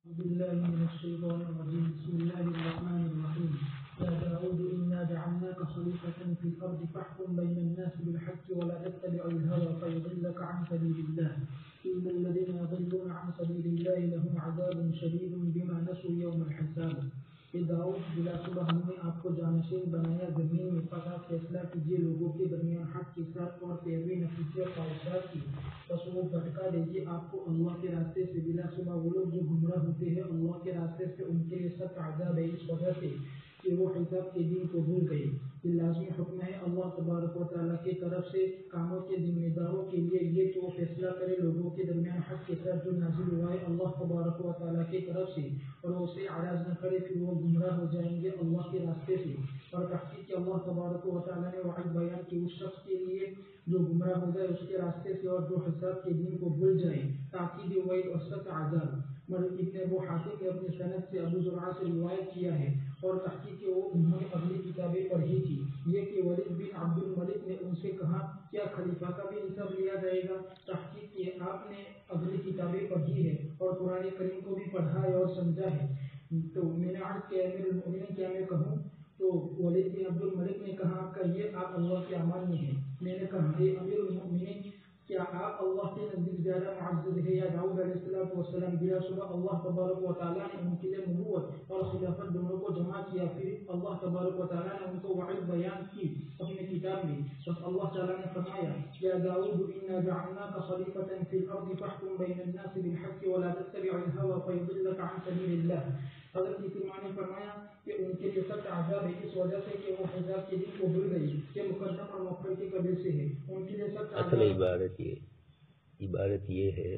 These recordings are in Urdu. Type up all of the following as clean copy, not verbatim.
بالله من الشيطان الرجيم. بسم الله الرحمن الرحيم. يا داود إنا جعلناك خليفة في الأرض فاحكم بين الناس بالحق ولا تتبع الهوى فيضلك عن سبيل الله. إن الذين يضلون عن سبيل الله لهم عذاب شديد بما نسوا يوم الحساب. داؤد بلا صبح ہم نے آپ کو جانشین بنایا، زمین میں پکا فیصلہ کیجیے، لوگوں کے درمیان حق کے ساتھ اور پیروی نہ کیجیے خواہشات کی، بس وہ بھٹکا دیجیے آپ کو اللہ کے راستے سے۔ بلا صبح وہ لوگ جو گمراہ ہوتے ہیں اللہ کے راستے سے، ان کے لیے سخت عذاب ہے اس وجہ سے کہ وہ حساب کے دن کو بھول گئے۔ یہ لازمی حکم ہے اللہ تبارک و تعالیٰ کی طرف سے کاموں کے ذمہ داروں کے لیے یہ کہ وہ فیصلہ کرے لوگوں کے درمیان حق کے ساتھ جو نازل ہوا ہے اللہ تبارک و تعالیٰ کی طرف سے، اور اسے اعراض نہ کرے پھر وہ گمراہ ہو جائیں گے اللہ کے راستے سے۔ اور تحقیق کہ اللہ تبارک و تعالیٰ نے وعد بیان کی اس شخص کے لیے جو گمراہ ہو جائے اس کے راستے سے اور جو حساب کے دن کو بھول جائے، تاکید وعید اور سخت عذاب۔ ابن ابو حاتم نے اپنی سند سے ابو زرعہ سے روایت کیا ہے اور تحقیق کہ وہ انہوں نے اگلی کتابیں پڑھی تھی، یہ کہ ولید بن عبد الملک نے ان سے کہا کیا خلیفہ کا بھی حساب لیا جائے گا؟ تحقیق کہ آپ نے اگلی کتابیں پڑھی ہے اور قرآن کریم کو بھی پڑھا ہے اور سمجھا ہے۔ تو میں نے عرض کیا امیر المؤمنین کیا میں کہوں؟ تو ولید بن عبد الملک نے کہا کہیے آپ اللہ کے امان میں ہیں۔ میں نے کہا اے امیر المؤمنین کیا آپ اللہ کے نزدیک زیادہ معزز ہے یا داؤد علیہ السلام؟ بلا شبہ اللہ تبارک و تعالیٰ نے ان کے لیے نبوت اور خلافت دونوں کو جمع کیا، پھر اللہ تبارک و تعالیٰ نے ان کو وعد بیان کی اپنی کتاب میں۔ بس اللہ تعالیٰ نے فرمایا یا داؤد انا جعلناک خلیفۃ فی الارض فاحکم بین الناس بالحق ولا تتبع الهوى فیضلک عن سبیل اللہ۔ حضرت اکرمہ نے فرمایا کہ ان کے لیے سخت عذاب ہے اس وجہ سے کہ وہ حساب کے دن کو بھول گئی، یہ مقدم اور مؤخر کی قبیل سے ہے۔ ان کے لیے سخت اصل عبارت یہ ہے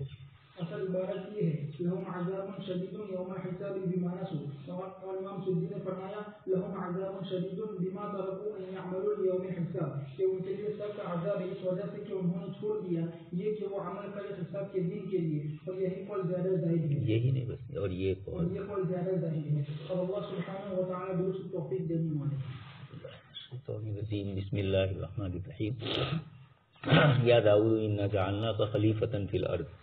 اصل عبارت یہ ہے لہم عذاب شدید یوم الحساب بما نسوا، اور امام سدی نے فرمایا لہم عذاب شدید بما ترکوا ان یعملوا یوم الحساب، کہ ان کے لیے سخت عذاب ہے اس وجہ سے کہ انہوں نے چھوڑ دیا یہ کہ وہ عمل کرے حساب کے دن کے لیے، اور یہی قول زیادہ ظاہر ہے۔ یہی نہیں بس اور یہ قول زیادہ ظاہر ہے، اور اللہ سبحانہ و تعالیٰ درست توفیق دینے والے۔ بسم اللہ الرحمن الرحیم۔ یا داؤد انا جعلناک خلیفۃ فی الارض۔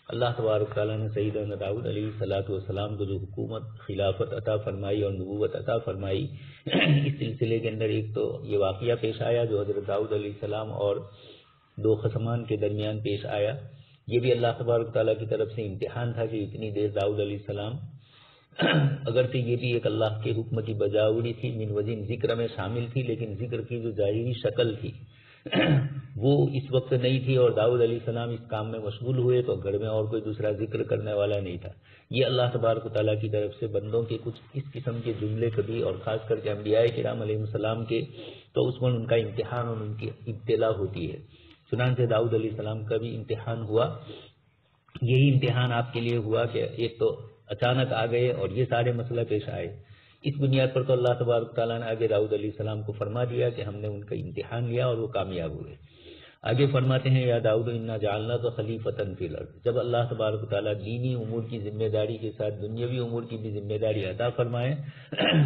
اللہ تبارک تعالیٰ نے سیدنا داؤد علیہ السلام کو جو حکومت خلافت عطا فرمائی اور نبوت عطا فرمائی، اس سلسلے کے اندر ایک تو یہ واقعہ پیش آیا جو حضرت داؤد علیہ السلام اور دو خصمان کے درمیان پیش آیا۔ یہ بھی اللہ تبارک تعالیٰ کی طرف سے امتحان تھا کہ اتنی دیر داؤد علیہ السلام اگرچہ یہ بھی ایک اللہ کے حکم کی بجاوری تھی، من وجہ ذکر میں شامل تھی، لیکن ذکر کی جو ظاہری شکل تھی وہ اس وقت نہیں تھی، اور داؤد علیہ السلام اس کام میں مشغول ہوئے تو گھر میں اور کوئی دوسرا ذکر کرنے والا نہیں تھا۔ یہ اللہ تبارک و تعالیٰ کی طرف سے بندوں کے کچھ اس قسم کے جملے کبھی، اور خاص کر کے انبیاء کرام علیہ السلام کے، تو اس میں ان کا امتحان اور ان کی ابتلا ہوتی ہے۔ چنانچہ داؤد علیہ السلام کا بھی امتحان ہوا۔ یہی امتحان آپ کے لیے ہوا کہ ایک تو اچانک آ گئے اور یہ سارے مسئلہ پیش آئے۔ اس بنیاد پر تو اللہ تبارک تعالیٰ نے آگے داؤد علیہ السلام کو فرما دیا کہ ہم نے ان کا امتحان لیا اور وہ کامیاب ہوئے۔ آگے فرماتے ہیں یا داؤد انا جعلناک خلیفۃ فی الارض۔ جب اللہ تبارک تعالیٰ دینی امور کی ذمہ داری کے ساتھ دنیاوی امور کی بھی ذمہ داری عطا فرمائے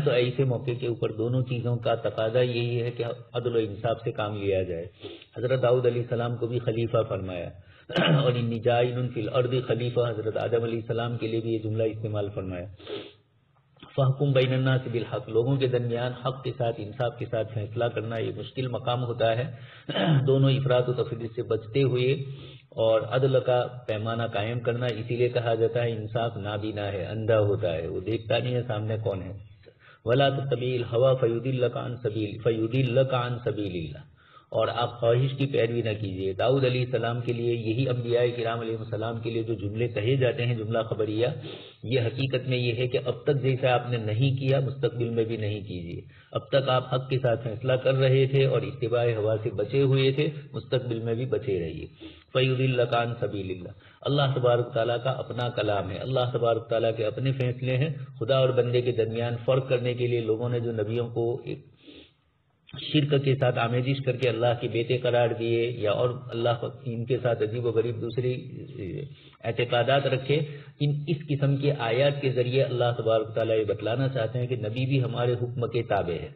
تو ایسے موقع کے اوپر دونوں چیزوں کا تقاضا یہی ہے کہ عدل و انصاف سے کام لیا جائے۔ حضرت داؤد علیہ السلام کو بھی خلیفہ فرمایا، اور انی جاعل فی الارض خلیفہ، حضرت آدم علیہ السلام کے لیے بھی یہ جملہ استعمال فرمایا۔ فحکم بین الناس بالحق، لوگوں کے درمیان حق کے ساتھ انصاف کے ساتھ فیصلہ کرنا یہ مشکل مقام ہوتا ہے، دونوں افراط و تفریط سے بچتے ہوئے اور عدل کا پیمانہ قائم کرنا۔ اسی لیے کہا جاتا ہے انصاف نابینا ہے، اندھا ہوتا ہے، وہ دیکھتا نہیں ہے سامنے کون ہے۔ ولا تتبع الهوى فیضلک عن سبیل اللہ، اور آپ خواہش کی پیروی نہ کیجیے۔ داؤد علیہ السلام کے لیے یہی انبیاء کرام علیہ السلام کے لیے جو جملے کہے جاتے ہیں جملہ خبریہ، یہ حقیقت میں یہ ہے کہ اب تک جیسا آپ نے نہیں کیا مستقبل میں بھی نہیں کیجیے۔ اب تک آپ حق کے ساتھ فیصلہ کر رہے تھے اور اتباع ہوا سے بچے ہوئے تھے، مستقبل میں بھی بچے رہیے۔ فیضلک عن سبیل اللہ، اللہ تبارک تعالیٰ کا اپنا کلام ہے، اللہ تبارک تعالیٰ کے اپنے فیصلے ہیں۔ خدا اور بندے کے درمیان فرق کرنے کے لیے لوگوں نے جو نبیوں کو شرک کے ساتھ آمیزش کر کے اللہ کے بیٹے قرار دیے، یا اور اللہ ان کے ساتھ عجیب و غریب دوسری اعتقادات رکھے، اس قسم کی آیات کے ذریعے اللہ تبارک تعالیٰ یہ بتلانا چاہتے ہیں کہ نبی بھی ہمارے حکم کے تابع ہے،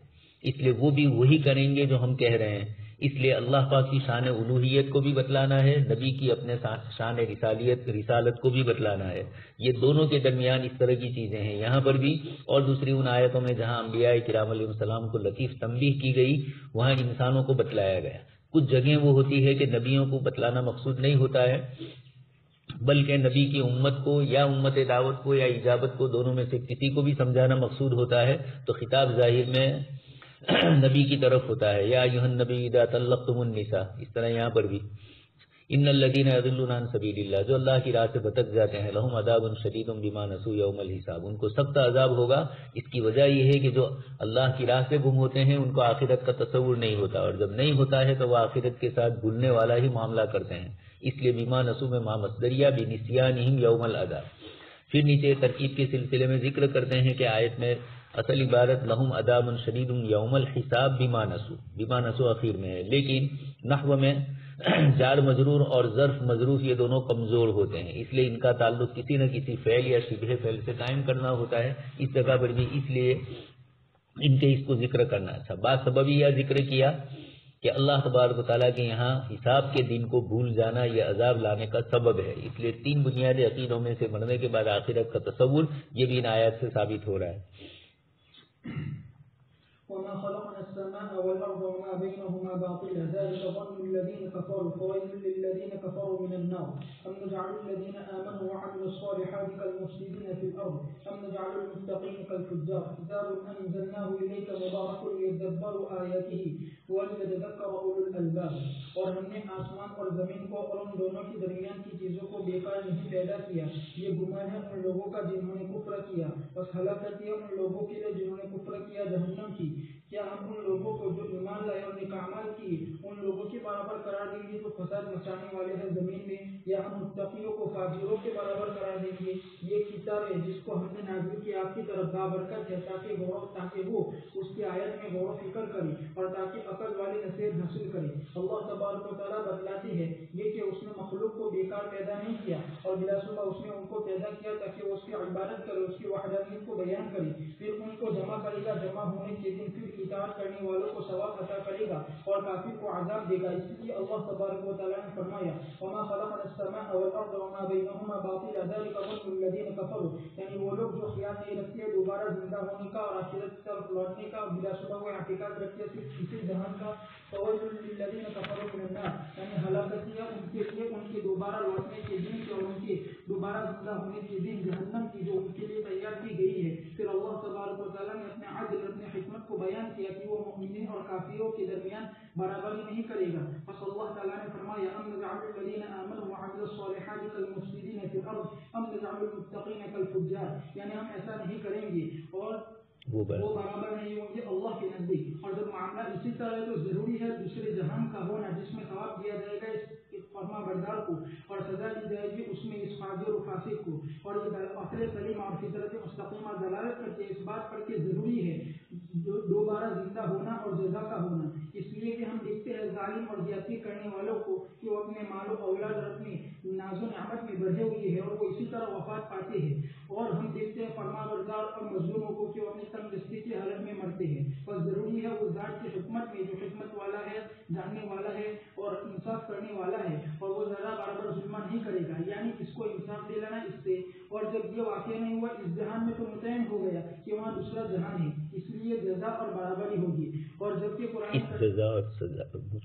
اس لیے وہ بھی وہی کریں گے جو ہم کہہ رہے ہیں۔ اس لیے اللہ پاک کی شان الوہیت کو بھی بتلانا ہے، نبی کی اپنے شان رسالت کو بھی بتلانا ہے. یہ دونوں کے درمیان اس طرح کی چیزیں ہیں. یہاں پر بھی اور دوسری ان آیتوں میں جہاں انبیاء کرام علیہ السلام کو لطیف تنبیہ کی گئی وہاں انسانوں کو بتلایا گیا. کچھ جگہیں وہ ہوتی ہے کہ نبیوں کو بتلانا مقصود نہیں ہوتا ہے بلکہ نبی کی امت کو یا امت دعوت کو یا اجابت کو دونوں میں سے کسی کو بھی سمجھانا مقصود ہوتا ہے تو خطاب ظاہر میں نبی کی طرف ہوتا ہے. یا ایھا النبی اذا طلقتم النساء. اس طرح یہاں پر بھی ان الذين يضلون عن سبيل الله، جو اللہ کی راہ سے بھٹک جاتے ہیں، لهم عذاب شدید بما نسوا يوم الحساب، ان کو سخت عذاب ہوگا. اس کی وجہ یہ ہے کہ جو اللہ کی راہ سے گم ہوتے ہیں ان کو آخرت کا تصور نہیں ہوتا، اور جب نہیں ہوتا ہے تو وہ آخرت کے ساتھ بھولنے والا ہی معاملہ کرتے ہیں. اس لیے بما نسوا میں ما مصدریہ بنسیانہم یوم العذاب. پھر نیچے ترکیب کے سلسلے میں ذکر کرتے ہیں کہ آیت میں اصل عبارت لہم عذاب شدید یوم الحساب بما نسوا اخیر میں ہے، لیکن نحو میں جار مجرور اور ظرف مظروف یہ دونوں کمزور ہوتے ہیں، اس لیے ان کا تعلق کسی نہ کسی فعل یا شبہ فعل سے قائم کرنا ہوتا ہے. اس جگہ پر بھی اس لیے ان کے اس کو ذکر کرنا تھا. بعض سببیہ ذکر کیا کہ اللہ تبارک و تعالیٰ کے یہاں حساب کے دن کو بھول جانا یہ عذاب لانے کا سبب ہے. اس لیے 3 بنیادی عقیدوں میں سے مرنے کے بعد آخرت کا تصور یہ بھی ان آیات سے ثابت ہو رہا ہے. وما خلقنا السماء والأرض وما بينهما باطلا ذلك ظن الذين كفروا فويل للذين كفروا من النار أم نجعل الذين آمنوا وعملوا الصالحات كالمفسدين في الأرض أم نجعل المتقين كالفجار كتاب أنزلناه إليك مبارك ليدبروا آياته وليتذكر أولو الألباب. اور ہم نے آسمان اور زمین کو اور ان دونوں کے درمیان کی چیزوں کو بیکار نہیں پیدا کیا. یہ گمان ہے ان لوگوں کا جنہوں نے کفر کیا، بس ہلاکت ہے ان لوگوں کے لیے جنہوں نے کفر کیا جہنم کی. کیا ہم ان لوگوں کو جو ایمان لائے اور نیک اعمال کیے ان لوگوں کے برابر قرار دیں گے جو فساد مچانے والے ہیں زمین میں، یا ہم متقیوں کو فاجروں کے برابر قرار دیں گے؟ یہ کتاب ہے جس کو ہم نے نازل کیا آپ کی طرف بابرکت ہے تاکہ وہ اس کی آیت میں غور و فکر کرے اور تاکہ عقل والی نصیحت حاصل کرے. اللہ تبارک و تعالیٰ بتلاتے ہیں یہ کہ اس نے مخلوق کو بیکار پیدا نہیں کیا اور بلا شبہ اس نے ان کو پیدا کیا تاکہ وہ اس کی عبادت کرے، اس کی وحدانیت کو بیان کرے. پھر ان کو جمع کرے گا جمع ہونے کے دن، پھر اطاعت کرنے والوں کو ثواب عطا کرے گا اور کافر کو عذاب دے گا. اس لیے اللہ تبارک و تعالیٰ نے فرمایا وما خلقنا السماء والارض وما بينهما باطلا ذلك ظن الذين كفروا، یعنی وہ لوگ جو خیال نہیں رکھتے دوبارہ زندہ ہونے کا اور آخرت کی طرف لوٹنے کا، بلا شبہ وہ اعتقاد رکھتے صرف اسی جہان کا. فويل للذين كفروا من النار، یعنی ہلاکت ہے ان کے لیے ان کے دوبارہ لوٹنے کے دن کے اور ان کے دوبارہ زندہ ہونے کے دن جہنم کی جو ان کے لیے تیار کی گئی ہے. پھر اللہ تبارک و تعالیٰ نے اپنے عدل اپنے حکمت کو بیان کیا کہ وہ مومنین اور کافروں کے درمیان برابری نہیں کرے گا. بس اللہ تعالیٰ نے فرمایا ام نجعل الذین آمنوا وعملوا الصالحات كالمفسدین فی الارض ام نجعل المتقین كالفجار، یعنی ہم ایسا نہیں کریں گے اور وہ برابر نہیں ہوں گے اللہ کے نزدیک. اور جب معاملہ اسی طرح ہے تو ضروری ہے دوسرے جہان کا ہونا جس میں ثواب دیا جائے گا اس فرما بردار کو اور سزا دی جائے گی اس میں اس فاجر و فاسق کو. اور یہ عقل سلیم اور فطرت مستقیمہ دلالت کرتے اس بات پر کہ ضروری ہے دوبارہ زندہ ہونا اور جزا کا ہونا. اس لیے کہ ہم دیکھتے ہیں ظالم اور زیادتی کرنے والوں کو کہ وہ اپنے مال و اولاد اور اپنی ناز و نعمت میں بڑھے ہوئے ہیں اور وہ اسی طرح وفات پاتے ہیں، اور ہم دیکھتے ہیں فرما بردار اور مظلوموں کو کہ وہ اپنی تنگ دستی کی حالت میں مرتے ہیں. بس ضروری ہے اس ذات کی حکمت میں جو حکمت والا ہے، جاننے والا ہے اور انصاف کرنے والا ہے، اور وہ ذرا برابر ظلم نہیں کرے گا، یعنی اس کو انصاف دلانا اس سے. اور جب یہ واقع نہیں ہوا اس جہان میں تو متعین ہو گیا کہ وہاں دوسرا جہان ہے، اس لیے جزا اور برابری ہوگی. اور جبکہ قرآن جزا اور سزا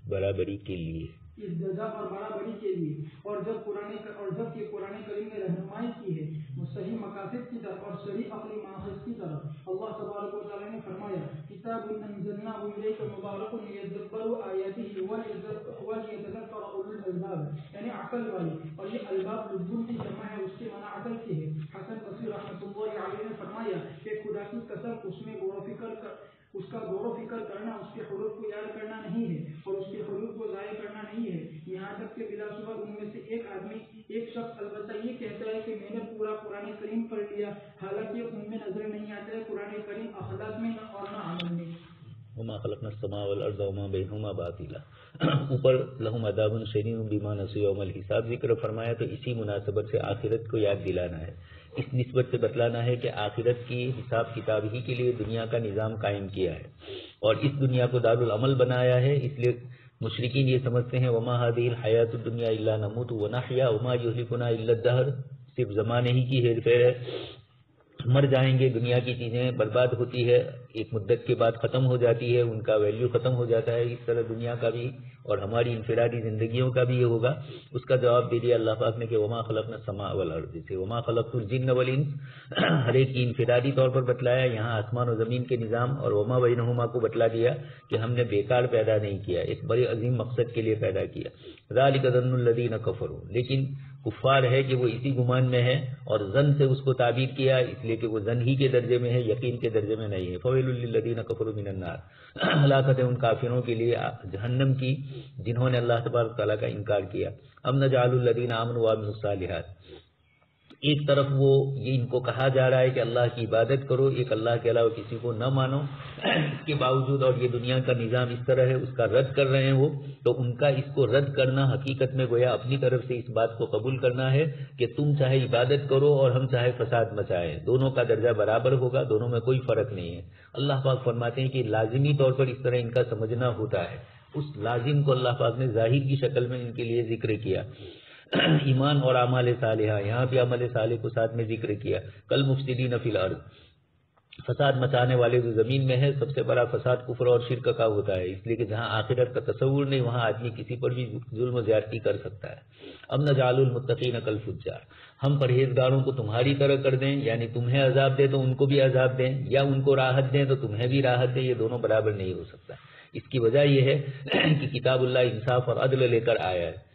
برابری کے لیے اس جزا اور برابری کے لیے اور جب قرآن کریم نے رہنمائی کی ہے صحیح مقاصد کی طرف اور صحیح عقلی ماخذ کی طرف. اللہ تبارک و تعالیٰ نے فرمایا کتاب انزلناہ الیک مبارک لیدبروا آیاتہ ولیتذکر اولو الالباب، یعنی عقل والے. اور یہ الباب لبون کی جمع ہے، اس کے معنی عقل کے ہے. حسن بصری رحمۃ اللہ علیہ نے فرمایا کہ خدا کی قسم اس میں اس کا غور و فکر کرنا اس کے حروف کو یاد کرنا نہیں ہے اور اس کے حروف کو ضائع کرنا نہیں ہے، یہاں تک کہ بلا شبہ ان میں سے ایک شخص البتہ یہ کہتا ہے کہ میں نے پورا قرآن کریم پڑھ لیا، حالانکہ ان میں نظر نہیں آتا ہے قرآن کریم اخلاق میں اور نہ عمل میں. وما خلقنا السماء والارض وما بينهما باطلا. اوپر لهم عذاب شدید بما نسوا یوم الحساب ذکر فرمایا تو اسی مناسبت سے آخرت کو یاد دلانا ہے، اس نسبت سے بتلانا ہے کہ آخرت کی حساب کتاب ہی کے لیے دنیا کا نظام قائم کیا ہے اور اس دنیا کو دارالعمل بنایا ہے. اس لیے مشرکین یہ سمجھتے ہیں وما هذه الحیات الدنیا الا نموت ونحیا وما یهلکنا الا الدہر، صرف زمانے ہی کی ہیر پھیر ہے، مر جائیں گے، دنیا کی چیزیں برباد ہوتی ہے، ایک مدت کے بعد ختم ہو جاتی ہے، ان کا ویلیو ختم ہو جاتا ہے، اس طرح دنیا کا بھی اور ہماری انفرادی زندگیوں کا بھی یہ ہوگا۔ اس کا جواب دے دیا اللہ پاک نے کہ وما خلقنا السماء والارض، سے وما خلقت الجن والانس، ہر ایک کی انفرادی طور پر بتلایا، یہاں آسمان و زمین کے نظام، اور وما بینہما کو بتلا دیا کہ ہم نے بیکار پیدا نہیں کیا، ایک بڑے عظیم مقصد کے لیے پیدا کیا۔ ذالک ظن الذین کفروا، لیکن کفار ہے کہ وہ اسی گمان میں ہے، اور ظن سے اس کو تعبیر کیا اس لیے کہ وہ ظن ہی کے درجے میں ہے، یقین کے درجے میں نہیں ہے۔ فویل للذین کفروا من النار، ہلاکت ہے ان کافروں کے لیے جہنم کی جنہوں نے اللہ تبارک تعالیٰ کا انکار کیا۔ ام نجعل الذین آمنوا وعملوا الصالحات، ایک طرف وہ یہ ان کو کہا جا رہا ہے کہ اللہ کی عبادت کرو، ایک اللہ کے علاوہ کسی کو نہ مانو، اس کے باوجود اور یہ دنیا کا نظام اس طرح ہے اس کا رد کر رہے ہیں وہ، تو ان کا اس کو رد کرنا حقیقت میں گویا اپنی طرف سے اس بات کو قبول کرنا ہے کہ تم چاہے عبادت کرو اور ہم چاہے فساد مچائیں، دونوں کا درجہ برابر ہوگا، دونوں میں کوئی فرق نہیں ہے۔ اللہ پاک فرماتے ہیں کہ لازمی طور پر اس طرح ان کا سمجھنا ہوتا ہے، اس لازم کو اللہ پاک نے ظاہر کی شکل میں ان کے لیے ذکر کیا۔ ایمان اور اعمال صالحہ، یہاں بھی عمل صالح کو ساتھ میں ذکر کیا۔ کل مفسدین فی الارض، فساد مچانے والے جو زمین میں ہے، سب سے بڑا فساد کفر اور شرک کا ہوتا ہے، اس لیے کہ جہاں آخرت کا تصور نہیں وہاں آدمی کسی پر بھی ظلم و زیادتی کر سکتا ہے۔ ام نجعل المتقین کالفجار، ہم پرہیزگاروں کو تمہاری طرح کر دیں، یعنی تمہیں عذاب دیں تو ان کو بھی عذاب دیں، یا ان کو راحت دیں تو تمہیں بھی راحت دیں، یہ دونوں برابر نہیں ہو سکتا۔ اس کی وجہ یہ ہے کہ کتاب اللہ انصاف اور عدل لے کر آیا ہے۔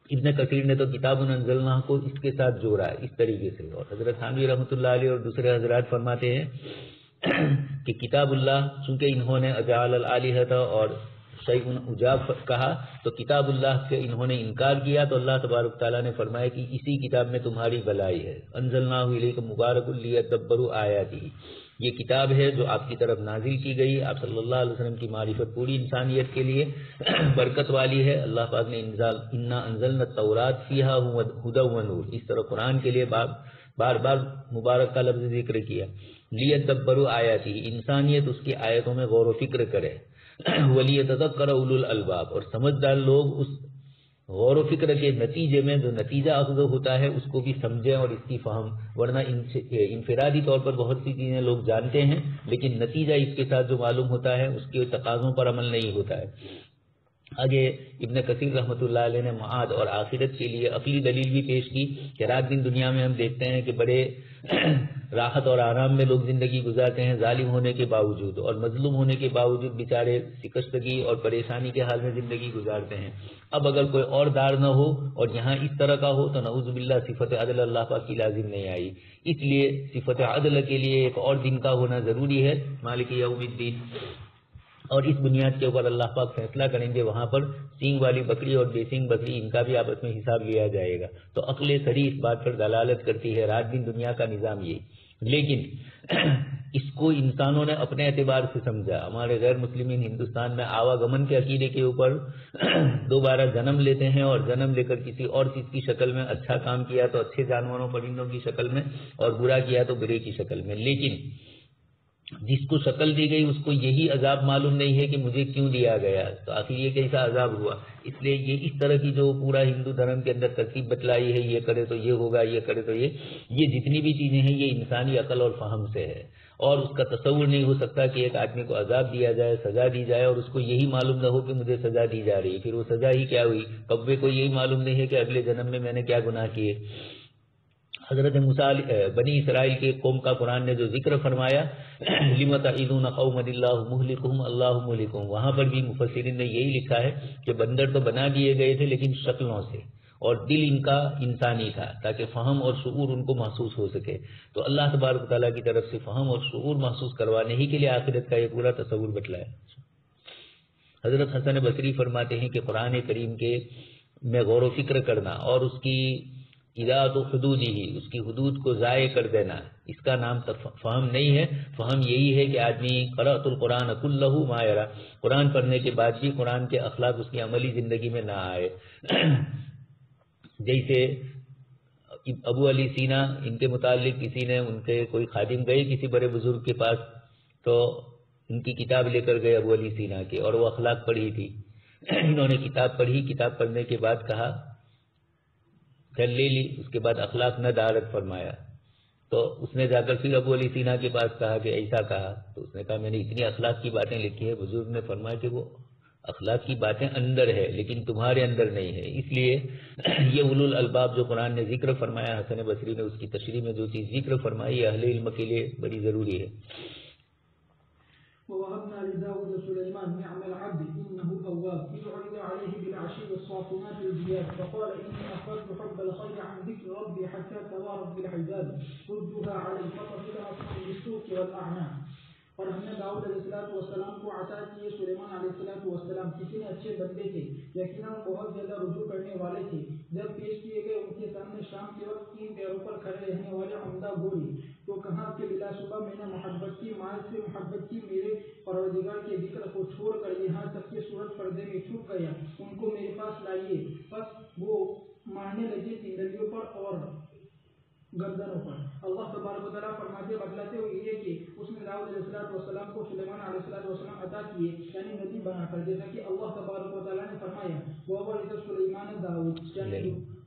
ابن کثیر نے تو کتاب انزلناہ کو اس کے ساتھ جوڑا ہے اس طریقے سے، اور حضرت تھانوی رحمۃ اللہ علیہ اور دوسرے حضرات فرماتے ہیں کہ کتاب اللہ چونکہ انہوں نے اجعل الالہۃ اور شیء عجاب کہا تو کتاب اللہ سے انہوں نے انکار کیا، تو اللہ تبارک تعالیٰ نے فرمایا کہ اسی کتاب میں تمہاری بھلائی ہے۔ انزلناہ الیک مبارک لیدبروا آیاتہ، یہ کتاب ہے جو آپ کی طرف نازل کی گئی، آپ صلی اللہ علیہ وسلم کی معرفت پوری انسانیت کے لیے برکت والی ہے۔ اللہ پاک نے انا انزلنا التوراۃ فیہا ھدی ونور، اس طرح قرآن کے لیے بار بار مبارک کا لفظ ذکر کیا۔ لیدبروا آیاتہ، انسانیت اس کی آیتوں میں غور و فکر کرے، ولیتذکر اولو الالباب، اور سمجھدار لوگ اس غور و فکر کے نتیجے میں جو نتیجہ اخذ ہوتا ہے اس کو بھی سمجھیں اور اس کی فہم، ورنہ انفرادی طور پر بہت سی چیزیں لوگ جانتے ہیں لیکن نتیجہ اس کے ساتھ جو معلوم ہوتا ہے اس کے تقاضوں پر عمل نہیں ہوتا ہے۔ آگے ابن کثیر رحمۃ اللہ علیہ نے معاد اور آخرت کے لیے عقلی دلیل بھی پیش کی کہ رات دن دنیا میں ہم دیکھتے ہیں کہ بڑے راحت اور آرام میں لوگ زندگی گزارتے ہیں ظالم ہونے کے باوجود، اور مظلوم ہونے کے باوجود بیچارے شکستگی اور پریشانی کے حال میں زندگی گزارتے ہیں۔ اب اگر کوئی اور دار نہ ہو اور یہاں اس طرح کا ہو تو نعوذ باللہ صفت عدل اللہ پاک کی لازم نہیں آئی، اس لیے صفت عدل کے لیے ایک اور دن کا ہونا ضروری ہے، مالک یوم الدین، اور اس بنیاد کے اوپر اللہ پاک فیصلہ کریں گے، وہاں پر سینگ والی بکری اور بے سینگ بکری ان کا بھی آپس میں حساب لیا جائے گا۔ تو عقل سری اس بات پر دلالت کرتی ہے، رات دن دنیا کا نظام یہ، لیکن اس کو انسانوں نے اپنے اعتبار سے سمجھا۔ ہمارے غیر مسلمین ہندوستان میں آواگمن کے عقیدے کے اوپر دوبارہ جنم لیتے ہیں، اور جنم لے کر کسی اور چیز کی شکل میں اچھا کام کیا تو اچھے جانوروں پرندوں کی شکل میں، اور برا کیا تو برے کی شکل میں، لیکن جس کو شکل دی گئی اس کو یہی عذاب معلوم نہیں ہے کہ مجھے کیوں دیا گیا، تو آخر یہ کیسا عذاب ہوا۔ اس لیے یہ اس طرح کی جو پورا ہندو دھرم کے اندر ترتیب بتلائی ہے، یہ کرے تو یہ ہوگا، یہ کرے تو یہ جتنی بھی چیزیں ہیں یہ انسانی عقل اور فہم سے ہے، اور اس کا تصور نہیں ہو سکتا کہ ایک آدمی کو عذاب دیا جائے، سزا دی جائے، اور اس کو یہی معلوم نہ ہو کہ مجھے سزا دی جا رہی ہے، پھر وہ سزا ہی کیا ہوئی۔ کبے کو یہی معلوم نہیں ہے کہ اگلے جنم میں میں نے کیا گناہ کیے۔ حضرت موسیٰ بنی اسرائیل کے قوم کا قرآن نے جو ذکر فرمایا، لِمَ تَعِظُونَ قَوْمًا اللَّهُ مُهْلِكُهُمْ اللَّهُ مُهْلِكُهُمْ، وہاں پر بھی مفسرین نے یہی لکھا ہے کہ بندر تو بنا دیے گئے تھے لیکن شکلوں سے، اور دل ان کا انسانی تھا تاکہ فہم اور شعور ان کو محسوس ہو سکے۔ تو اللہ تبارک تعالیٰ کی طرف سے فہم اور شعور محسوس کروانے ہی کے لیے آخرت کا یہ پورا تصور بتلایا۔ حضرت حسن بصری فرماتے ہیں کہ قرآن کریم کے میں غور و فکر کرنا اور اس کی اضاعت و حدود ہی، اس کی حدود کو ضائع کر دینا، اس کا نام فہم نہیں ہے۔ فہم یہی ہے کہ آدمی قرأت القرآن کلہ ما یرا، قرآن پڑھنے کے بعد بھی قرآن کے اخلاق اس کی عملی زندگی میں نہ آئے۔ جیسے ابو علی سینا، ان کے متعلق کسی نے، ان کے کوئی خادم گئے کسی بڑے بزرگ کے پاس، تو ان کی کتاب لے کر گئے ابو علی سینا کے، اور وہ اخلاق پڑھی تھی، انہوں نے کتاب پڑھی، کتاب پڑھنے کے بعد کہا چل لے لی، اس کے بعد اخلاق نہ دارت فرمایا، تو اس نے جا کر پھر ابو علی سینا کے پاس کہا کہ ایسا کہا، تو اس نے کہا میں نے اتنی اخلاق کی باتیں لکھی ہے، بزرگ نے فرمایا کہ وہ اخلاق کی باتیں اندر ہے لیکن تمہارے اندر نہیں ہے، اس لیے یہ اولو الالباب جو قرآن نے ذکر فرمایا، حسن بصری نے اس کی تشریح میں جو چیز ذکر فرمائی اہل علم کے لیے بڑی ضروری ہے۔ ووهبنا لداود سليمان نعم العبد إنه أواب إذ عرض عليه بالعشي والصافنات الجياد فقال إني أخذت حب الخير عن ذكر ربي حتى توارت بالحجاب ردها على الفطر كما بالسوق والأعناق۔ اور ہم نے داؤد علیہ السلام کو عطا کیے سلیمان علیہ السلام، کتنے اچھے بندے تھے، یقیناً بہت زیادہ رجوع کرنے والے تھے۔ جب پیش کیے گئے ان کے سامنے شام کے وقت 3 پیروں پر کھڑے رہنے والے عمدہ گھوڑے، تو کہا کہ بلا شبہ میں نے محبت کی، مال سے محبت کی، میرے پروردگار کے ذکر کو چھوڑ کر یہاں تک کہ سورج پردے میں چھپ گیا، ان کو میرے پاس لائیے۔ بس وہ مارنے لگے تندلیوں پر اور گردنوں پر۔ اللہ تبارک و تعالیٰ بتلاتے ہوئے یہ کہ اس نے داؤد علیہ السلام کو سلیمان علیہ السلام عطا کیے، یعنی نبی بنا کر، جیسا کہ اللہ تبارک و تعالیٰ نے فرمایا وَوَرِثَ سُلَيْمَانَ داؤد،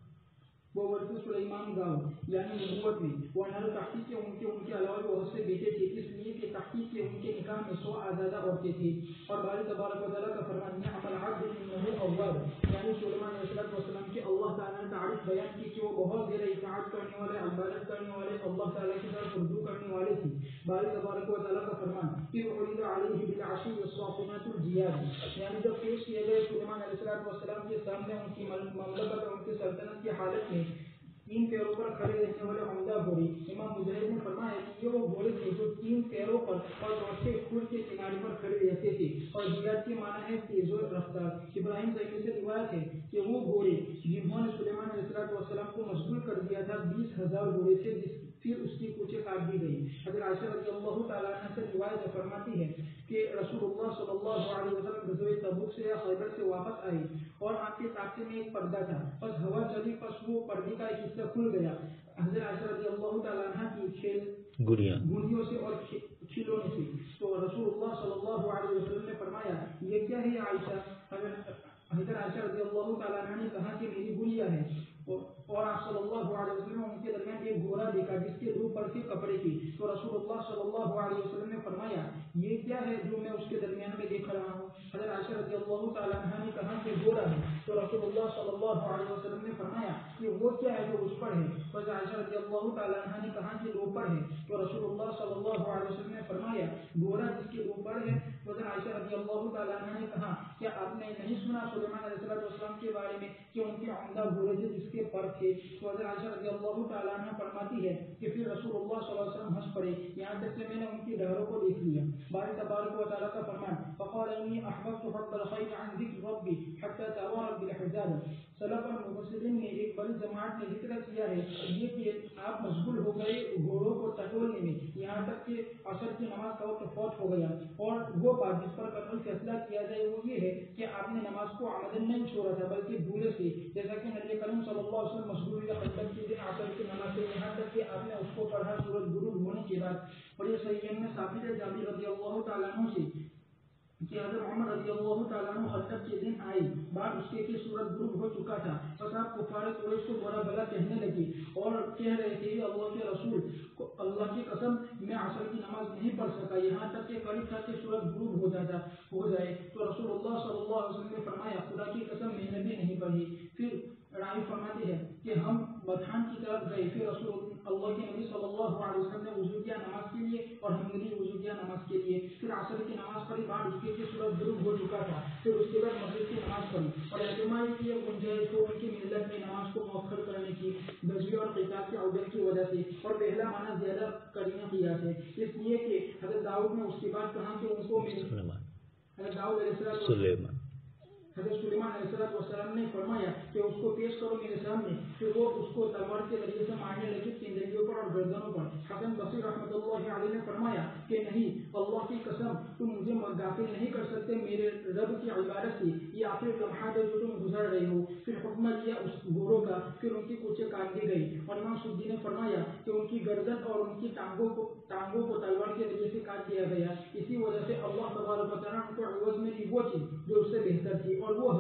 وہ ورث سلیمان داؤد یعنی نبوت میں، ونحن تحقیق کے ان کے علاوہ بہت سے بیٹے تھے، اس لیے کہ تحقیق کے ان کے نکاح میں 100 آزادہ عورتیں تھیں۔ اور باری تبارک و تعالیٰ کا فرمان نعم العبد انہ اواب، یعنی سلیمان علیہ السلام کے اللہ تعالیٰ نے تعریف بیان کی کہ وہ بہت زیادہ اطاعت کرنے والے، عبادت کرنے والے، اللہ تعالیٰ کی طرف رجوع کرنے والے تھے۔ باری تبارک و تعالیٰ کا فرمان اذ عرض علیہ بالعشی والصافنات الجیاد، یعنی جب پیش کیے گئے سلیمان علیہ السلام کے سامنے ان کی مملکت اور ان کی سلطنت کی حالت میں 3 پیروں پر کھڑے رہنے والے عمدہ گھوڑے۔ امام مجاہد نے فرمایا کہ یہ وہ گھوڑے تھے جو 3 پیروں پر اور چوتھے کھر کے کنارے پر کھڑے رہتے تھے، اور جیاد کے معنی ہے تیز و رفتار۔ ابراہیم صحیح سے روایت ہے کہ وہ گھوڑے جنہوں نے سلیمان علیہ السلام کو مشغول کر دیا تھا 20,000 گھوڑے تھے، پھر اس کی کوچیں کاٹ دی گئی۔ حضرت عائشہ رضی اللہ تعالیٰ عنہ سے روایت فرماتی ہے کہ رسول اللہ صلی اللہ علیہ وسلم غزوہ تبوک سے یا خیبر سے واپس آئے اور آپ کے طاقتے میں ایک پردہ تھا، بس ہوا چلی، بس وہ پردے کا ایک حصہ کھل گیا۔ حضرت عائشہ رضی اللہ تعالیٰ عنہ کی گڑیوں سے اور کھلونے سے، تو رسول اللہ صلی اللہ علیہ وسلم نے فرمایا یہ کیا ہے عائشہ؟ حضرت عائشہ رضی اللہ تعالیٰ عنہ نے کہا کہ میری گڑیا ہے، اور آپ صلی اللہ علیہ وسلم نے ان کے درمیان ایک گھوڑا دیکھا جس کے 2 پر تھے کپڑے کی، تو رسول اللہ صلی اللہ علیہ وسلم نے فرمایا یہ کیا ہے جو میں اس کے درمیان میں دیکھ رہا ہوں؟ حضرت عائشہ رضی اللہ تعالیٰ عنہ نے کہا کہ گھوڑا ہے، تو رسول اللہ صلی اللہ علیہ وسلم نے فرمایا کہ وہ کیا ہے جو اس پر ہے؟ حضرت عائشہ رضی اللہ تعالیٰ عنہ نے کہا کہ 2 پر ہے، تو رسول اللہ صلی اللہ علیہ وسلم نے فرمایا گھوڑا جس کے 2 پر ہے۔ حضرت عائشہ رضی اللہ تعالیٰ عنہ نے کہا کیا آپ نے نہیں سنا سلیمان علیہ السلام کے بارے میں کہ ان کے عمدہ گھوڑے تھے جس کے پر تھے؟ تو حضرت عائشہ رضی اللہ تعالیٰ عنہ فرماتی ہے کہ پھر رسول اللہ صلی اللہ علیہ وسلم ہنس پڑے، یہاں تک کہ میں نے ان کی ڈہروں کو دیکھ لیا۔ باری تبارک و تعالیٰ کا فرمان فقال انی احببت حب الخیر عن ذکر ربی حتی توارت بالحجاب۔ سلف اور مفسرین نے ایک بڑی جماعت نے ذکر کیا ہے یہ کہ آپ مشغول ہو گئے گھوڑوں کو ٹٹولنے میں، یہاں تک کہ عصر کی نماز کا وقت فوت ہو گیا، اور وہ بات جس پر قطعی فیصلہ کیا جائے وہ یہ ہے کہ آپ نے نماز کو عمدن نہیں چھوڑا تھا بلکہ بھولے سے، جیسا کہ نبی کریم صلی اللہ علیہ وسلم مشغول ہوئے خندق کے دن عصر کی نماز سے، یہاں تک کہ آپ نے اس کو پڑھا سورج غروب ہونے کے بعد۔ اور یہ صحیح میں ثابت ہے جابر رضی اللہ تعالیٰ عنہ سے کہ حضرت محمد رضی اللہ تعالیٰ عنہ خندق کے دن آئے، بعد اس کے کہ سورج غروب ہو چکا تھا، بس آپ کفار قریش کو برا بھلا کہنے لگے اور کہہ رہے تھے اللہ کے رسول کو اللہ کی قسم میں عصر کی نماز نہیں پڑھ سکا، یہاں تک کہ قریب تھا کہ سورج غروب ہو جائے، تو رسول اللہ صلی اللہ علیہ وسلم نے فرمایا خدا کی قسم میں نے بھی نہیں پڑھی۔ پھر راوی فرماتے ہیں کہ ہم بطحان کی طرف گئے، پھر رسول اللہ کے نبی صلی اللہ علیہ وسلم نے وضو کیا نماز کے لیے اور ہم نے بھی وضو کیا نماز کے لیے، پھر عصر کی نماز پڑھی، بعد اس کے کہ سورج غروب ہو چکا تھا، پھر اس کے بعد مغرب کی نماز پڑھی، اور احتمال کی گنجائش کو ان کی ملت میں نماز کو مؤخر کرنے کی غزوے اور قتال کے عودت کی وجہ سے، اور پہلا معنی زیادہ قرینہ قیاس ہے، اس لیے کہ حضرت داؤد نے اس کے بعد کہا کہ ان کو حضرت داؤد علیہ حضرت سلیمان علیہ السلام نے فرمایا کہ اس کو پیش کرو میرے سامنے، پھر وہ اس کو تلوار کے ذریعے سے مارنے لگے تندلیوں پر اور گردنوں پر۔ حسن بصری رحمۃ اللہ علیہ نے فرمایا کہ نہیں، اللہ کی قسم تم مجھے غافل نہیں کر سکتے میرے رب کی عبادت سے، یہ آخری لمحات ہے جو تم گزر رہے ہو۔ پھر حکم دیا اس گھوڑوں کا، پھر ان کی کوچیں کاٹ دی گئی، اور امام سدی نے فرمایا کہ ان کی گردن اور ان کی ٹانگوں کو تلوار کے ذریعے سے کاٹ دیا گیا، اسی وجہ سے اللہ تبارک و تعالیٰ ان کو عوض میں دی وہ چیز جو اس سے بہتر تھی، اور وہ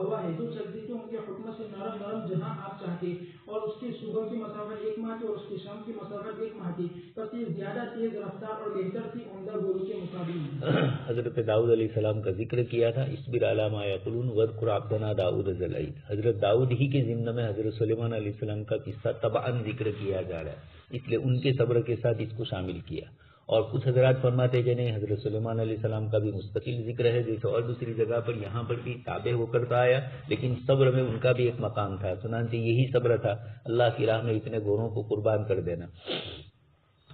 تیز رفتار اور بہتر تھی عمدہ گھوڑوں کے مقابلے میں۔ حضرت داؤد علیہ السلام کا ذکر کیا تھا، اصبر علی ما یقولون واذکر عبدنا داؤد ذا الاید۔ حضرت داؤد ہی کے ضمن میں حضرت سلیمان علیہ السلام کا قصہ تبعاً ذکر کیا جا رہا ہے، اس لیے ان کے صبر کے ساتھ اس کو شامل کیا۔ اور کچھ حضرات فرماتے کہ نہیں، حضرت سلیمان علیہ السلام کا بھی مستقل ذکر ہے، جیسے اور دوسری جگہ پر یہاں پر بھی تابع ہو کرتا آیا، لیکن صبر میں ان کا بھی ایک مقام تھا، چنانچہ یہی صبر تھا اللہ کی راہ میں اتنے گھوڑوں کو قربان کر دینا۔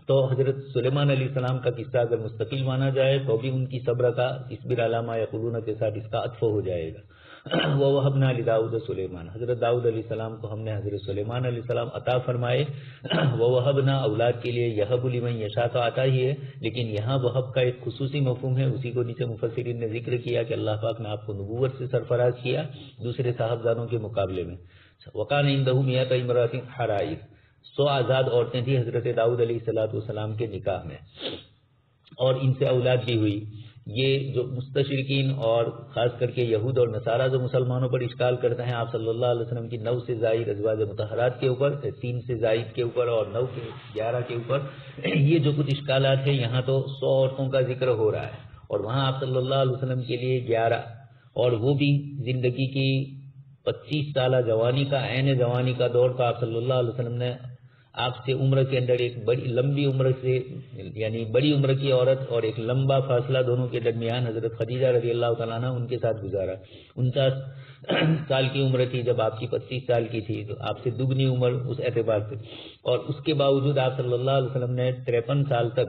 تو حضرت سلیمان علیہ السلام کا قصہ اگر مستقل مانا جائے تو بھی ان کی صبر کا اصبر علی ما یقولون کے ساتھ اس کا عطف ہو جائے گا۔ وَوَهَبْنَا لِدَاوُدَ سُلَيْمَانَ، حضرت داؤد علیہ السلام کو ہم نے حضرت سلیمان علیہ السلام عطا فرمائے۔ وَوَهَبْنَا اولاد کے لیے یہب لمن یشاء تو آتا ہی ہے، لیکن یہاں وہب کا ایک خصوصی مفہوم ہے، اسی کو نیچے مفسرین نے ذکر کیا کہ اللہ پاک نے آپ کو نبوت سے سرفراز کیا دوسرے صاحبزادوں کے مقابلے میں۔ وَكَانَ عِندَهُ مِائَةُ امْرَأَةٍ حَرَائِرُ، 100 آزاد عورتیں تھیں حضرت داؤد علیہ السلام کے نکاح میں، اور ان سے اولاد بھی ہوئی۔ یہ جو مستشرقین اور خاص کر کے یہود اور نصارہ جو مسلمانوں پر اشکال کرتے ہیں آپ صلی اللہ علیہ وسلم کی 9 سے زائد ازواج مطہرات کے اوپر، 3 سے زائد کے اوپر اور 9 کے 11 کے اوپر، یہ جو کچھ اشکالات ہیں، یہاں تو 100 عورتوں کا ذکر ہو رہا ہے اور وہاں آپ صلی اللہ علیہ وسلم کے لیے 11، اور وہ بھی زندگی کی 25 سالہ جوانی کا، عین جوانی کا دور تھا۔ آپ صلی اللہ علیہ وسلم نے آپ سے عمر کے اندر ایک بڑی لمبی عمر سے، یعنی بڑی عمر کی عورت اور ایک لمبا فاصلہ دونوں کے درمیان حضرت خدیجہ رضی اللہ تعالیٰ عنہ ان کے ساتھ گزارا۔ 49 سال کی عمر تھی جب آپ کی 25 سال کی تھی، تو آپ سے دگنی عمر اس اعتبار سے، اور اس کے باوجود آپ صلی اللہ علیہ وسلم نے 53 سال تک،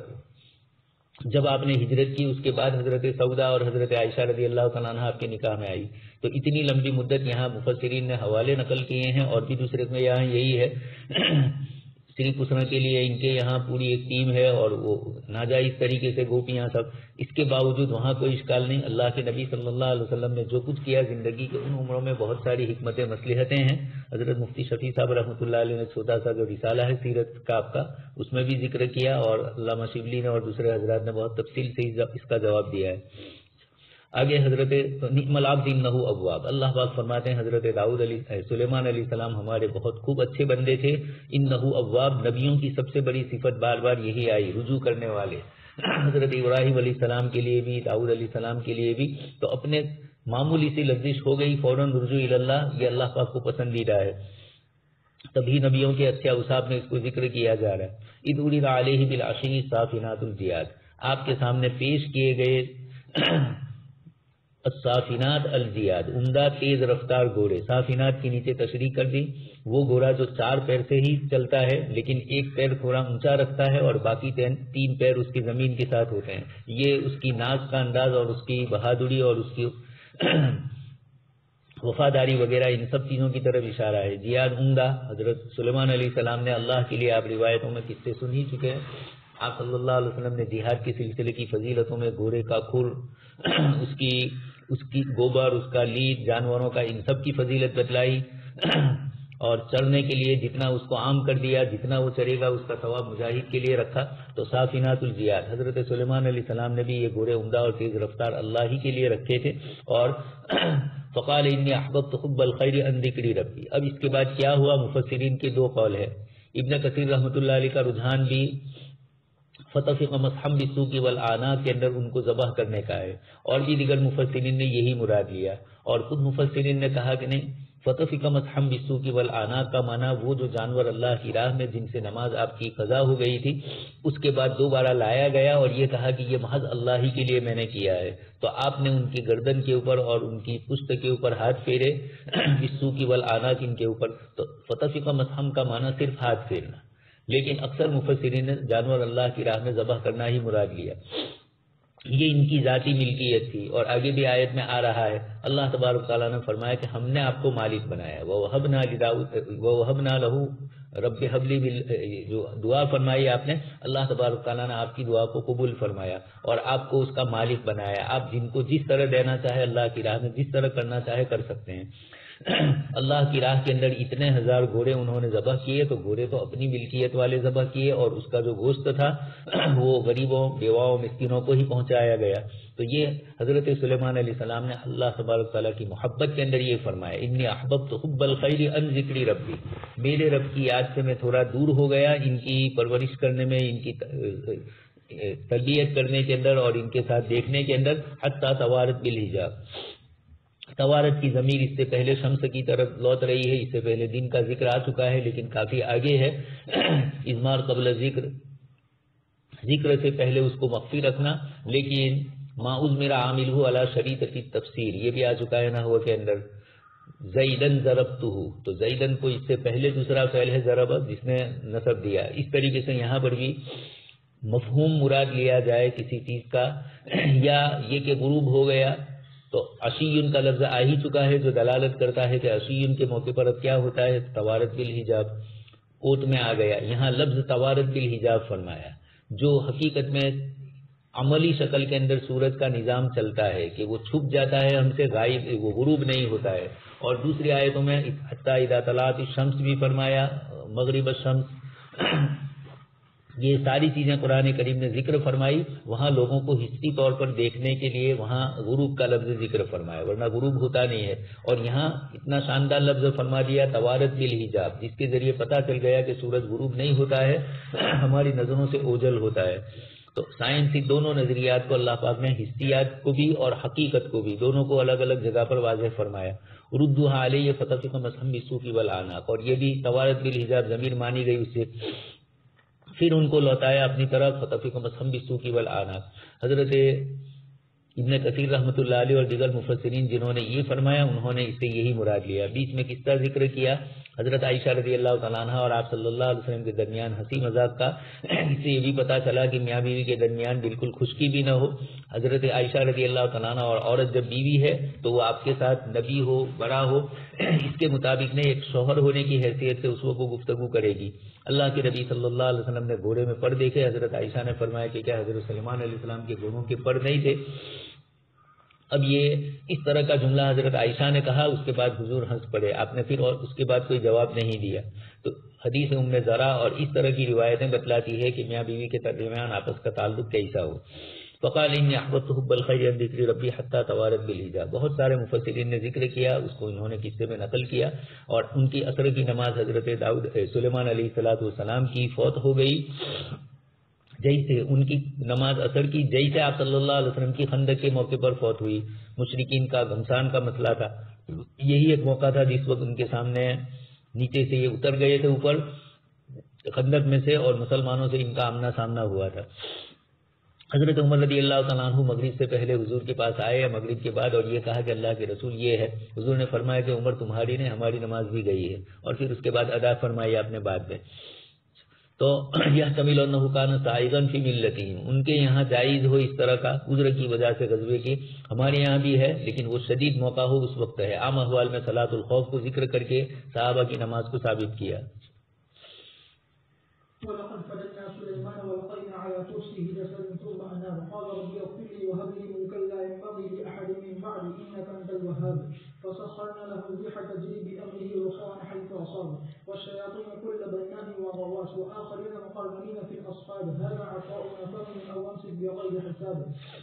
جب آپ نے ہجرت کی اس کے بعد حضرت سودا اور حضرت عائشہ رضی اللہ تعالیٰ عنہ آپ کے نکاح میں آئی، تو اتنی لمبی مدت یہاں مفسرین نے حوالے نقل کیے ہیں، اور بھی دوسرے میں یہاں یہی ہے صرف پوچھنے کے لیے ان کے یہاں پوری ایک ٹیم ہے اور وہ ناجائز طریقے سے گوپیاں سب، اس کے باوجود وہاں کوئی اشکال نہیں۔ اللہ کے نبی صلی اللہ علیہ وسلم نے جو کچھ کیا زندگی کے ان عمروں میں بہت ساری حکمتیں مصلحتیں ہیں۔ حضرت مفتی شفیع صاحب رحمۃ اللہ علیہ نے چھوٹا سا جو رسالہ ہے سیرت کا آپ کا، اس میں بھی ذکر کیا، اور علامہ شبلی نے اور دوسرے حضرات نے بہت تفصیل سے اس کا جواب دیا ہے۔ آگے حضرت نعم العبد انہ اواب، اللہ پاک فرماتے ہیں حضرت سلیمان علیہ السلام ہمارے بہت خوب اچھے بندے تھے۔ انہ اواب، نبیوں کی سب سے بڑی صفت بار بار یہی آئی، رجوع کرنے والے۔ حضرت ابراہیم علیہ السلام کے لیے بھی، داؤد علیہ السلام کے لیے بھی، تو اپنے معمولی سی لفظش ہو گئی فوراً رجوع اللہ، یہ اللہ پاک کو پسندیدہ ہے، تبھی نبیوں کے اچھے اوصاف میں اس کو ذکر کیا جا رہا ہے۔ اذ عرض علیہ بالعشی الصافنات الجیاد، آپ کے سامنے پیش کیے گئے الصافنات الجیاد، عمدہ تیز رفتار گھوڑے۔ صافنات کے نیچے تشریح کر دی، وہ گھوڑا جو 4 پیر سے ہی چلتا ہے لیکن ایک پیر تھوڑا اونچا رکھتا ہے اور باقی 3 پیر اس کی زمین کے ساتھ ہوتے ہیں۔ یہ اس کی ناز کا انداز اور اس کی بہادری اور اس کی وفاداری وغیرہ ان سب چیزوں کی طرف اشارہ ہے۔ جیاد عمدہ، حضرت سلیمان علیہ السلام نے اللہ کے لیے، آپ روایتوں میں قصے سن ہی چکے ہیں، آپ صلی اللہ علیہ وسلم نے جہاد کے سلسلے کی فضیلتوں میں گھوڑے کا کھر، اس کی گوبر، اس کا لیڈ، جانوروں کا، ان سب کی فضیلت بتلائی، اور چرنے کے لیے جتنا اس کو عام کر دیا، جتنا وہ چرے گا اس کا ثواب مجاہد کے لیے رکھا۔ تو صافنات الجیاد، حضرت سلیمان علیہ السلام نے بھی یہ گھوڑے عمدہ اور تیز رفتار اللہ ہی کے لیے رکھے تھے۔ اور فقال انی احببت حب الخیر عن ذکر ربی، اب اس کے بعد کیا ہوا؟ مفسرین کے 2 قول ہے۔ ابن کثیر رحمۃ اللہ علیہ کا رجحان بھی فتفق مسحم بالسوق والعناق کے اندر ان کو ذبح کرنے کا ہے، اور بھی دیگر مفسرین نے یہی مراد لیا، اور خود مفسرین نے کہا کہ نہیں، فتفق مسحم بالسوق والعناق کا معنی وہ جو جانور اللہ کی راہ میں جن سے نماز آپ کی قضا ہو گئی تھی، اس کے بعد دوبارہ لایا گیا اور یہ کہا کہ یہ محض اللہ ہی کے لیے میں نے کیا ہے، تو آپ نے ان کی گردن کے اوپر اور ان کی پشت کے اوپر ہاتھ پھیرے، بالسوق والعناق ان کے اوپر، تو فتفق مسحم کا معنی صرف ہاتھ پھیرنا، لیکن اکثر مفسرین نے جانور اللہ کی راہ میں ذبح کرنا ہی مراد لیا۔ یہ ان کی ذاتی ملکیت تھی، اور آگے بھی آیت میں آ رہا ہے، اللہ تبارک تعالیٰ نے فرمایا کہ ہم نے آپ کو مالک بنایا۔ وَوَهَبْنَا لَهُ رَبِّ هَبْ لِي، جو دعا فرمائی آپ نے، اللہ تبارک تعالیٰ نے آپ کی دعا کو قبول فرمایا اور آپ کو اس کا مالک بنایا۔ آپ جن کو جس طرح دینا چاہے اللہ کی راہ میں جس طرح کرنا چاہے کر سکتے ہیں۔ اللہ کی راہ کے اندر اتنے ہزار گھوڑے انہوں نے ذبح کیے، تو گھوڑے تو اپنی ملکیت والے ذبح کیے اور اس کا جو گوشت تھا وہ غریبوں، بیواؤں، مسکینوں کو ہی پہنچایا گیا۔ تو یہ حضرت سلیمان علیہ السلام نے اللہ تبارک تعالیٰ کی محبت کے اندر یہ فرمایا، انی احببت حب الخیر عن ذکر ربی، میرے رب کی یاد سے میں تھوڑا دور ہو گیا، ان کی پرورش کرنے میں، ان کی تربیت کرنے کے اندر اور ان کے ساتھ دیکھنے کے اندر، حتی توارت بالحجاب، توارت کی ضمیر اس سے پہلے شمس کی طرف لوٹ رہی ہے، اس سے پہلے دن کا ذکر آ چکا ہے لیکن کافی آگے ہے۔ اضمار قبل ذکر، ذکر سے پہلے اس کو مخفی رکھنا، لیکن ما میرا عامل ہو علی شریطۃ التفسیر، یہ بھی آ چکا ہے نحو کے اندر۔ زیدن ضربتہ، تو زیدن کو اس سے پہلے دوسرا فعل ہے ضرب جس نے نصب دیا۔ اس طریقے سے یہاں پر بھی مفہوم مراد لیا جائے کسی چیز کا، یا یہ کہ غروب ہو گیا تو عشیٌ کا لفظ آ ہی چکا ہے جو دلالت کرتا ہے کہ عشیٌ کے موقع پر اب کیا ہوتا ہے، توارت بالحجاب، اوت میں آ گیا۔ یہاں لفظ توارت بالحجاب فرمایا، جو حقیقت میں عملی شکل کے اندر سورج کا نظام چلتا ہے کہ وہ چھپ جاتا ہے ہم سے، غائب، وہ غروب نہیں ہوتا ہے۔ اور دوسری آیتوں میں حتی اذا طلعت الشمس بھی فرمایا، مغرب الشمس، یہ ساری چیزیں قرآن کریم نے ذکر فرمائی۔ وہاں لوگوں کو حصی طور پر دیکھنے کے لیے وہاں غروب کا لفظ ذکر فرمایا، ورنہ غروب ہوتا نہیں ہے۔ اور یہاں اتنا شاندار لفظ فرما دیا توارت بالحجاب، جس کے ذریعے پتہ چل گیا کہ سورج غروب نہیں ہوتا ہے، ہماری نظروں سے اوجھل ہوتا ہے۔ تو سائنسی دونوں نظریات کو اللہ پاک نے، حسیات کو بھی اور حقیقت کو بھی، دونوں کو الگ الگ جگہ پر واضح فرمایا۔ ردوها علیہ فتفق مسحم بالسوق والعناق، اور یہ بھی توارت بالحجاب ضمیر مانی گئی اس سے، پھر ان کو لوٹایا اپنی طرف، فتفق مسحم بالسوق والعناق۔ حضرت ابن کثیر رحمۃ اللہ علیہ اور دیگر مفسرین جنہوں نے یہ فرمایا، انہوں نے اس سے یہی مراد لیا۔ بیچ میں کس کا ذکر کیا؟ حضرت عائشہ رضی اللہ تعالیٰ عنہ اور آپ صلی اللہ علیہ وسلم کے درمیان ہنسی مذاق کا۔ اس سے یہ بھی پتہ چلا کہ میاں بیوی کے درمیان بالکل خشکی بھی نہ ہو۔ حضرت عائشہ رضی اللہ تعالیٰ عنہ اور عورت جب بیوی ہے تو وہ آپ کے ساتھ نبی ہو، بڑا ہو، اس کے مطابق نے ایک شوہر ہونے کی حیثیت سے اس کو گفتگو کرے گی۔ اللہ کے نبی صلی اللہ علیہ وسلم نے گھوڑے میں پر دیکھے، حضرت عائشہ نے فرمایا کہ کیا حضرت سلیمان علیہ السلام کے گھوڑوں کے پر نہیں تھے؟ اب یہ اس طرح کا جملہ حضرت عائشہ نے کہا، اس کے بعد حضور ہنس پڑے، آپ نے پھر اور اس کے بعد کوئی جواب نہیں دیا۔ تو حدیث ام ذرا اور اس طرح کی روایتیں بتلاتی ہے کہ میاں بیوی کے درمیان آپس کا تعلق کیسا ہو۔ فقال انی احببت حب الخیر عن ذکر ربی حتی توارت بالحجاب۔ بہت سارے مفسرین نے ذکر کیا، اس کو انہوں نے قصے میں نقل کیا، اور ان کی عصر کی نماز حضرت سلیمان علیہ السلام کی فوت ہو گئی، جیسے ان کی نماز عصر کی، جیسے آپ صلی اللہ علیہ وسلم کی خندق کے موقع پر فوت ہوئی۔ مشرکین کا گھمسان کا مسئلہ تھا، یہی ایک موقع تھا جس وقت ان کے سامنے نیچے سے یہ اتر گئے تھے اوپر خندق میں سے، اور مسلمانوں سے ان کا آمنا سامنا ہوا تھا۔ حضرت عمر رضی اللہ تعالیٰ عنہ مغرب سے پہلے حضور کے پاس آئے یا مغرب کے بعد، اور یہ کہا کہ اللہ کے رسول یہ ہے۔ حضور نے فرمایا کہ عمر تمہاری نے، ہماری نماز بھی گئی ہے، اور پھر اس کے بعد ادا فرمائی آپ نے بعد میں۔ تو یحتمل انہ کان سائغا فی ملتہم، ان کے یہاں جائز ہو اس طرح کا عذر کی وجہ سے غزوے کی، ہمارے یہاں بھی ہے، لیکن وہ شدید موقع ہو اس وقت ہے۔ عام احوال میں صلاۃ الخوف کو ذکر کر کے صحابہ کی نماز کو ثابت کیا۔ وَلَقَدْ فَتَنَّا سُلَيْمَانَ وَأَلْقَيْنَا عَلَى كُرْسِيِّهِ جَسَدًا ثُمَّ أَنَابَ قَالَ رَبِّ اغْفِرْ لِي وَهَبْ لِي مُلْكًا لَّا يَنبَغِي لِأَحَدٍ مِّن بَعْدِي إِنَّكَ أَنتَ الْوَهَّابُ فَسَخَّرْنَا لَهُ الرِّيحَ تَجْرِي بِأَمْرِهِ رُخَاءً حَيْثُ أَصَابَ وَالشَّيَاطِينَ كُلَّ بَنَّاءٍ وَغَوَّاصٍ وَآخَرِينَ مُقَرَّنِينَ فِي الْأَصْفَادِ هَٰذَا عَطَاؤُنَا فَامْنُنْ أَوْ أَمْسِكْ بِغَيْرِ حِسَابٍ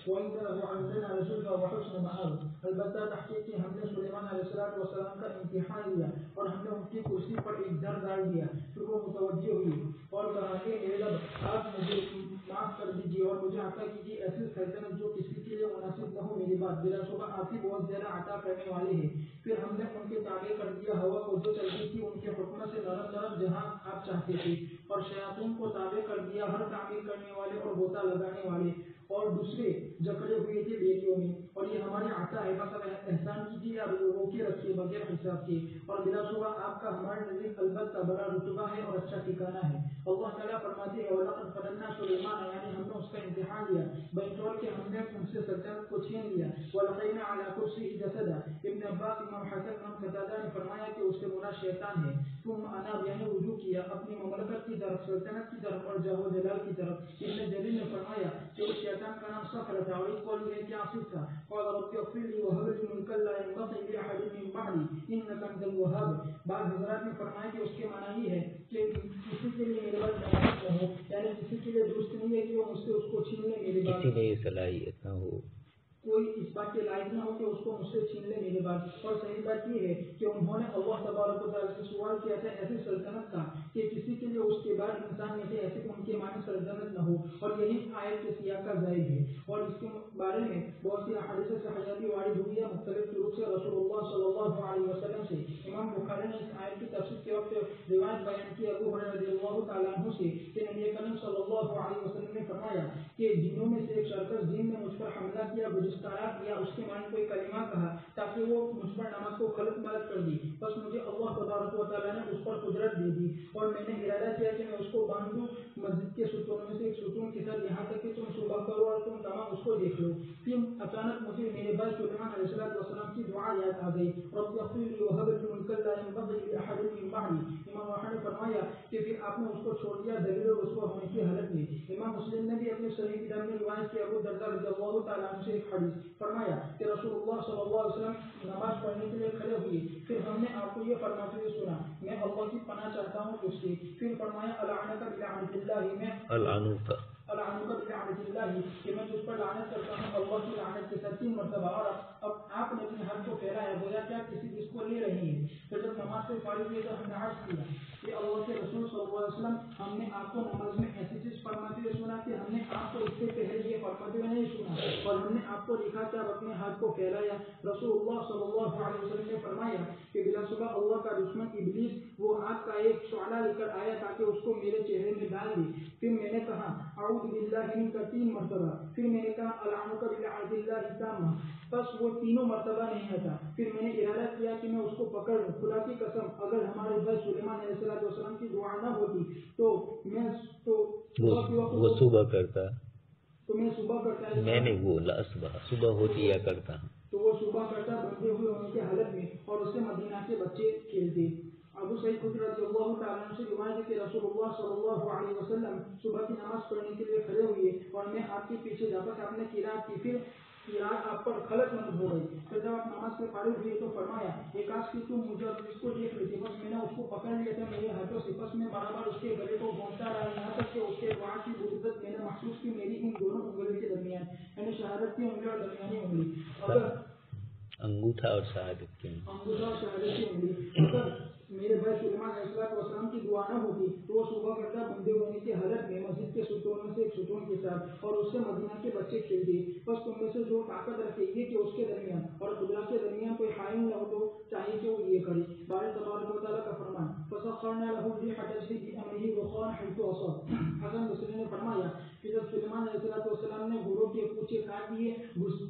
وَإِنَّ لَهُ عِندَنَا لَزُلْفَىٰ وَحُسْنَ مَآبٍ۔ البتہ تحقیق کہ ہم نے سلیمان علیہ السلام کا امتحان لیا، اور ہم نے ان کی کرسی پر ایک در ڈال دیا، پھر وہ متوجہ ہوئی اور کہا کہ میرے رب، آپ مجھے معاف کر دیجیے اور مجھے عطا کیجیے ایسی سلطنت جو کسی کے لیے مناسب نہ ہو میری بات، بلا شبہ آپ ہی بہت زیادہ عطا کرنے والے ہیں۔ پھر ہم نے ان کے تابع کر دیا ہوا کو جو چلتی تھی ان کے حکم سے نرم نرم جہاں آپ چاہتے تھے، اور شیاطین کو تابع کر دیا ہر تعمیر کرنے والے اور غوطہ لگانے والے، اور دوسرے جکڑے ہوئے تھے بیریوں میں، اور یہ ہماری عطا ہے، بس احسان کیجیے اور روکے رکھیے بغیر حساب کے، اور بلا شبہ آپ کا ہمارے نزدیک البتہ بڑا رتبہ ہے اور اچھا ٹھکانہ ہے۔ اللہ تعالیٰ فرماتے ہیں وَلَقَدْ فَتَنَّا سُلَيْمَانَ، یعنی ہم نے اس کا امتحان لیا، بطور کہ ہم نے ان سے سلطنت کو چھین لیا۔ وَأَلْقَيْنَا عَلَىٰ كُرْسِيِّهِ جَسَدًا، ابن عباس، امام حسن، امام قتادہ نے فرمایا کہ اس سے مراد شیطان ہے۔ ثم اناب، یعنی رجوع کیا اپنی مملکت کی طرف، سلطنت کی طرف اور جاہ و جلال کی طرف۔ ابن جریر نے فرمایا کہ اس شیطان کا نام صخر تھا، اور ایک قول ہے کہ عاصف تھا۔ قال رب اغفر لي وهب لي ملكا لا ينبغي لأحد من بعدي إنك أنت بعض حضرات نے فرمایا کہ اس کے معنی یہ ہے کہ کسی کے لیے میرے پاس ضمانت نہ ہو، یعنی کسی کے لیے درست نہیں ہے کہ وہ مجھ سے اس کو چھین لے میرے بعد، کسی میں یہ صلاحیت نہ ہو، کوئی اس بات کے لائق نہ ہو کہ اس کو مجھ سے چھین لے میرے بعد۔ اور صحیح بات یہ ہے کہ انہوں نے اللہ تبارک و تعالیٰ سے سوال کیا تھا ایسی سلطنت کا کہ کسی کے لیے اس کے بعد انسان میں سے ایسے ان کے معنی سلطنت نہ ہو، اور یہی آیت کے سیاق کا ظاہر ہے۔ اور اس کے بارے میں بہت سی احادیث صحیحاتی وارد ہوئی ہے مختلف طرق سے رسول اللہ صلی اللہ علیہ وسلم سے۔ امام بخاری نے اس آیت کی تفسیر کے وقت روایت بیان کی ابو ہریرہ رضی اللہ تعالیٰ عنہ سے کہ نبی کریم صلی اللہ علیہ وسلم نے فرمایا کہ جنوں میں سے ایک سرکش جن نے مجھ پر حملہ کیا، گزشتارات یا اس کے معنی کوئی کلمہ کہا تاکہ وہ مجھ پر نماز کو خلط ملط کر دی، بس مجھے اللہ تبارک و تعالیٰ نے اس پر قدرت دے دی اور میں نے ارادہ کیا کہ میں اس کو باندھ دوں مسجد کے ستونوں میں سے ایک ستون کے ساتھ یہاں تک کہ تم صبح کرو اور تم تمام اس کو دیکھ لو۔ پھر اچانک مجھے میرے بھائی سلیمان علیہ السلام کی دعا یاد آ گئی، رب اغفر لی وہب لی ملکا لا ينبغی لأحد من بعدی۔ امام واحد نے فرمایا کہ پھر آپ نے اس کو چھوڑ دیا ذلیل و رسوا ہونے کی حالت میں۔ امام مسلم نے بھی اپنے صحیح کتاب میں روایت کی ابو درداء رضی اللہ تعالیٰ عنہ سے ایک حدیث فرمایا کہ رسول اللہ صلی اللہ علیہ وسلم نماز پڑھنے کے لیے کھڑے ہوئے، پھر ہم نے آپ کو یہ فرماتے ہوئے سنا، میں اللہ کی پناہ چاہتا ہوں اس سے۔ پھر فرمایا العنک بلعنت اللہ، میں العنک بلعنت اللہ کہ میں تجھ پر لعنت کرتا ہوں اللہ کی لعنت کے ساتھ 3 مرتبہ۔ اور اب آپ نے اپنے ہاتھ کو پھیلایا گویا کیا کسی جس کو لے رہی ہے۔ پھر جب نماز سے فارغ ہوئے تو ہم نے عرض کیا کہ اللہ کے رسول صلی اللہ علیہ وسلم ہم نے آپ کو نماز میں ایسی چیز فرماتے ہوئے سنا کہ ہم نے آپ کو اس سے پہلے یہ فرماتے ہوئے نہیں سنا، اور ہم نے آپ کو دیکھا کہ آپ اپنے ہاتھ کو پھیلایا۔ رسول اللہ صلی اللہ علیہ وسلم نے فرمایا کہ بلا شبہ اللہ کا دشمن ابلیس وہ آگ کا ایک شعلہ لے کر آیا تاکہ اس کو میرے چہرے میں ڈال دے۔ پھر میں نے کہا اعوذ باللہ منک 3 مرتبہ، پھر میں نے کہا العنک بلعنت اللہ تامہ، بس وہ تینوں مرتبہ نہیں ہٹا۔ پھر میں نے ارادہ کیا کہ میں اس کو پکڑ لوں، خدا کی قسم اگر ہمارے بھائی سلیمان علیہ السلام کی دعا نہ ہوتی تو میں وہ صبح کرتا، میں صبح کرتا، میں نے وہ صبح ہوتی یا کرتا، تو وہ صبح کرتا بندے ہوئے ہونے کی حالت میں، اور اس سے مدینہ کے بچے کھیلتے۔ ابو سعید خدری رضی اللہ تعالیٰ عنہ سے روایت ہے کہ رسول اللہ صلی اللہ علیہ وسلم صبح کی نماز پڑھنے کے لیے کھڑے ہوئے اور میں آپ کے پیچھے جا کر آپ نے قرات کی، پھر قرات آپ پر خلط مند ہو گئی۔ پھر جب آپ نماز سے فارغ ہوئے تو فرمایا ایک آج کی تم مجھے اس کو دیکھ لیتے، بس میں نے اس کو پکڑ لیا تھا میرے ہاتھوں سے، بس میں برابر اس کے گلے کو گھومتا رہا یہاں تک کہ اس کے دعا کی عزت میں نے محسوس کی میری ان دونوں انگلیوں کے درمیان، یعنی شہادت کی انگلی اور درمیانی انگلی، اگر انگوٹھا اور شہادت کی انگلی، اگر میرے بھائی سلیمان علیہ السلام کی دعا نہ ہوتی تو وہ صبح کرتا بندے ہونے کی حالت میں مسجد کے ستون میں سے ایک ستون کے ساتھ، اور اس سے مدینہ کے بچے کھیلتے۔ بس تم میں سے جو طاقت رکھے گی کہ اس کے درمیان اور خدا کے درمیان کوئی حائل نہ ہو تو چاہیے کہ وہ یہ کرے۔ بارے تبارک و تعالیٰ کا فرمان فسخرنا له الريح تجري بأمره رخاء حيث أصاب۔ حسن بصری نے فرمایا کہ جب سلیمان علیہ السلام نے گھوڑوں کے کوچے کاٹ دیے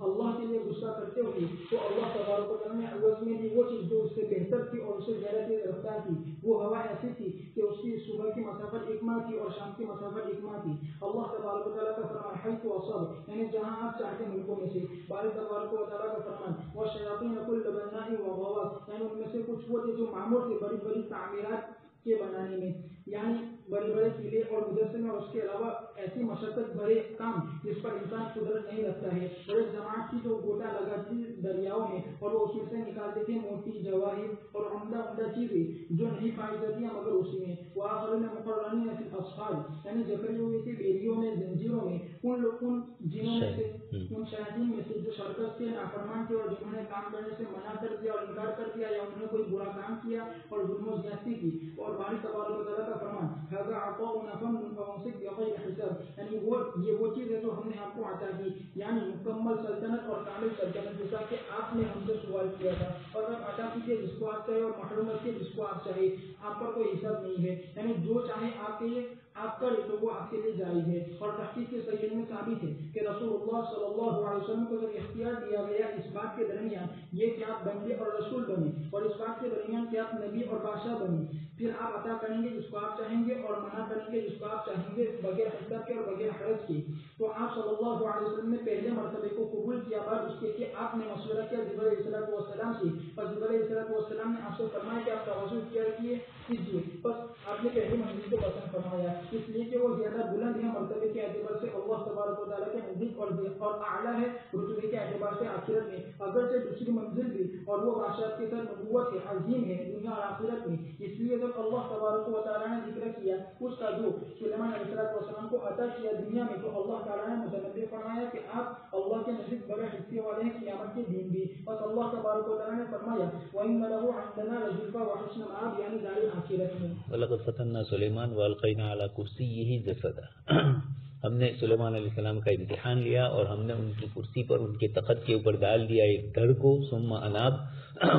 اللہ کے لیے غصہ کرتے ہوئے، تو اللہ تبارک و تعالیٰ نے عوض میں دی وہ چیز جو اس سے بہتر تھی اور اس سے زیادہ تیز رفتار تھی۔ وہ ہوا ایسی تھی کہ اس کی صبح کی مسافت 1 ماہ تھی اور شام کی مسافت 1 ماہ تھی۔ اللہ تبارک و تعالیٰ کا فرمان حیث أصاب، یعنی جہاں آپ چاہتے ملکوں میں سے۔ بارے تبارک و تعالیٰ کا فرمان والشیاطین کل بناء وغواص، یعنی ان میں سے کچھ وہ تھے جو معمور تھے بڑی بڑی تعمیرات کے بنانے میں، یعنی بڑے بڑے قلعے اور مجسمے اور اس کے علاوہ ایسی مشقت بڑے کام جس پر انسان قدرت نہیں رکھتا ہے۔ اور ایک جماعت کی جو گوٹا لگاتی دریاؤں میں اور وہ اس میں سے نکالتے تھے موتی جواہر اور عمدہ چیزیں جو نہیں پائی جاتی ہیں مگر اسی میں۔ وآخرین مقرنین فی الاصفاد، یعنی جکڑے ہوئے تھے بیڑیوں میں زنجیروں میں، ان جنوں میں سے ان شیاطین میں سے جو شرکت کے نافرمان تھے اور جنہوں نے کام کرنے سے منع کر دیا اور انکار کر دیا یا انہوں نے کوئی برا کام کیا اور ظلم و زیادتی کی۔ اور باری تبارک و تعالیٰ کا فرمان هذا عطاؤنا فامسك بغیر حساب، یعنی وہ چیز ہے جو ہم نے آپ کو عطا کی، یعنی مکمل سلطنت اور کامل سلطنت جیسا کہ آپ نے ہم سے سوال کیا تھا، اور آپ عطا کیجیے جس کو آپ چاہے اور محروم رکھیے جس کو آپ چاہے، آپ پر کوئی حساب نہیں ہے، یعنی جو چاہے آپ کے لیے آپ کرے تو وہ آپ کے لیے جائز ہے۔ اور تحقیق کے صحیح میں ثابت ہے کہ رسول اللہ صلی اللہ علیہ وسلم کو جب اختیار دیا گیا اس بات کے درمیان یہ کہ آپ بندے اور رسول بنے، اور اس بات کے درمیان کہ آپ نبی اور بادشاہ بنے، پھر آپ عطا کریں گے جس کو آپ چاہیں گے اور منع کریں گے جس کو آپ چاہیں گے بغیر حساب کے اور بغیر حرج کے، تو آپ صلی اللہ علیہ وسلم نے پہلے مرتبے کو قبول کیا، بعد اس کے کہ آپ نے مشورہ کیا جبرائیل علیہ السلام سے، اور جبرائیل علیہ السلام نے آپ سے فرمایا کہ آپ توازن کیجیے، بس آپ نے پہلی منزل کو پسند فرمایا، اس لیے کہ وہ زیادہ بلند ہے مرتبے کے اعتبار سے اللہ تبارک و تعالیٰ کے نزدیک، اور اعلیٰ ہے رتبے کے اعتبار سے آخرت میں، اگرچہ دوسری منزل بھی اور وہ بادشاہت کے ساتھ نبوت ہے، عظیم ہے دنیا اور آخرت میں۔ اس لیے جب اللہ تبارک و تعالیٰ نے ذکر کیا اس کا جو سلیمان علیہ السلام کو عطا کیا دنیا میں، تو اللہ تعالیٰ نے متنبع فرمایا کہ آپ اللہ کے نزدیک بڑے حصے والے ہیں قیامت کے دن بھی۔ بس اللہ تبارک و تعالیٰ نے فرمایا وَإِنَّ لَهُ عِندَنَا لَزُلْفَىٰ وَحُسْنَ مَآبٍ، یعنی دار آخرت میں۔ وَلَقَدْ فَتَنَّا سُلَيْمَانَ وَأَلْقَيْنَا عَلَىٰ كُرْسِيِّهِ جَسَدًا، ہم نے سلیمان علیہ السلام کا امتحان لیا اور ہم نے ان کی کرسی پر، ان کے تخت کے اوپر ڈال دیا ایک دھڑ کو، ثم اناب،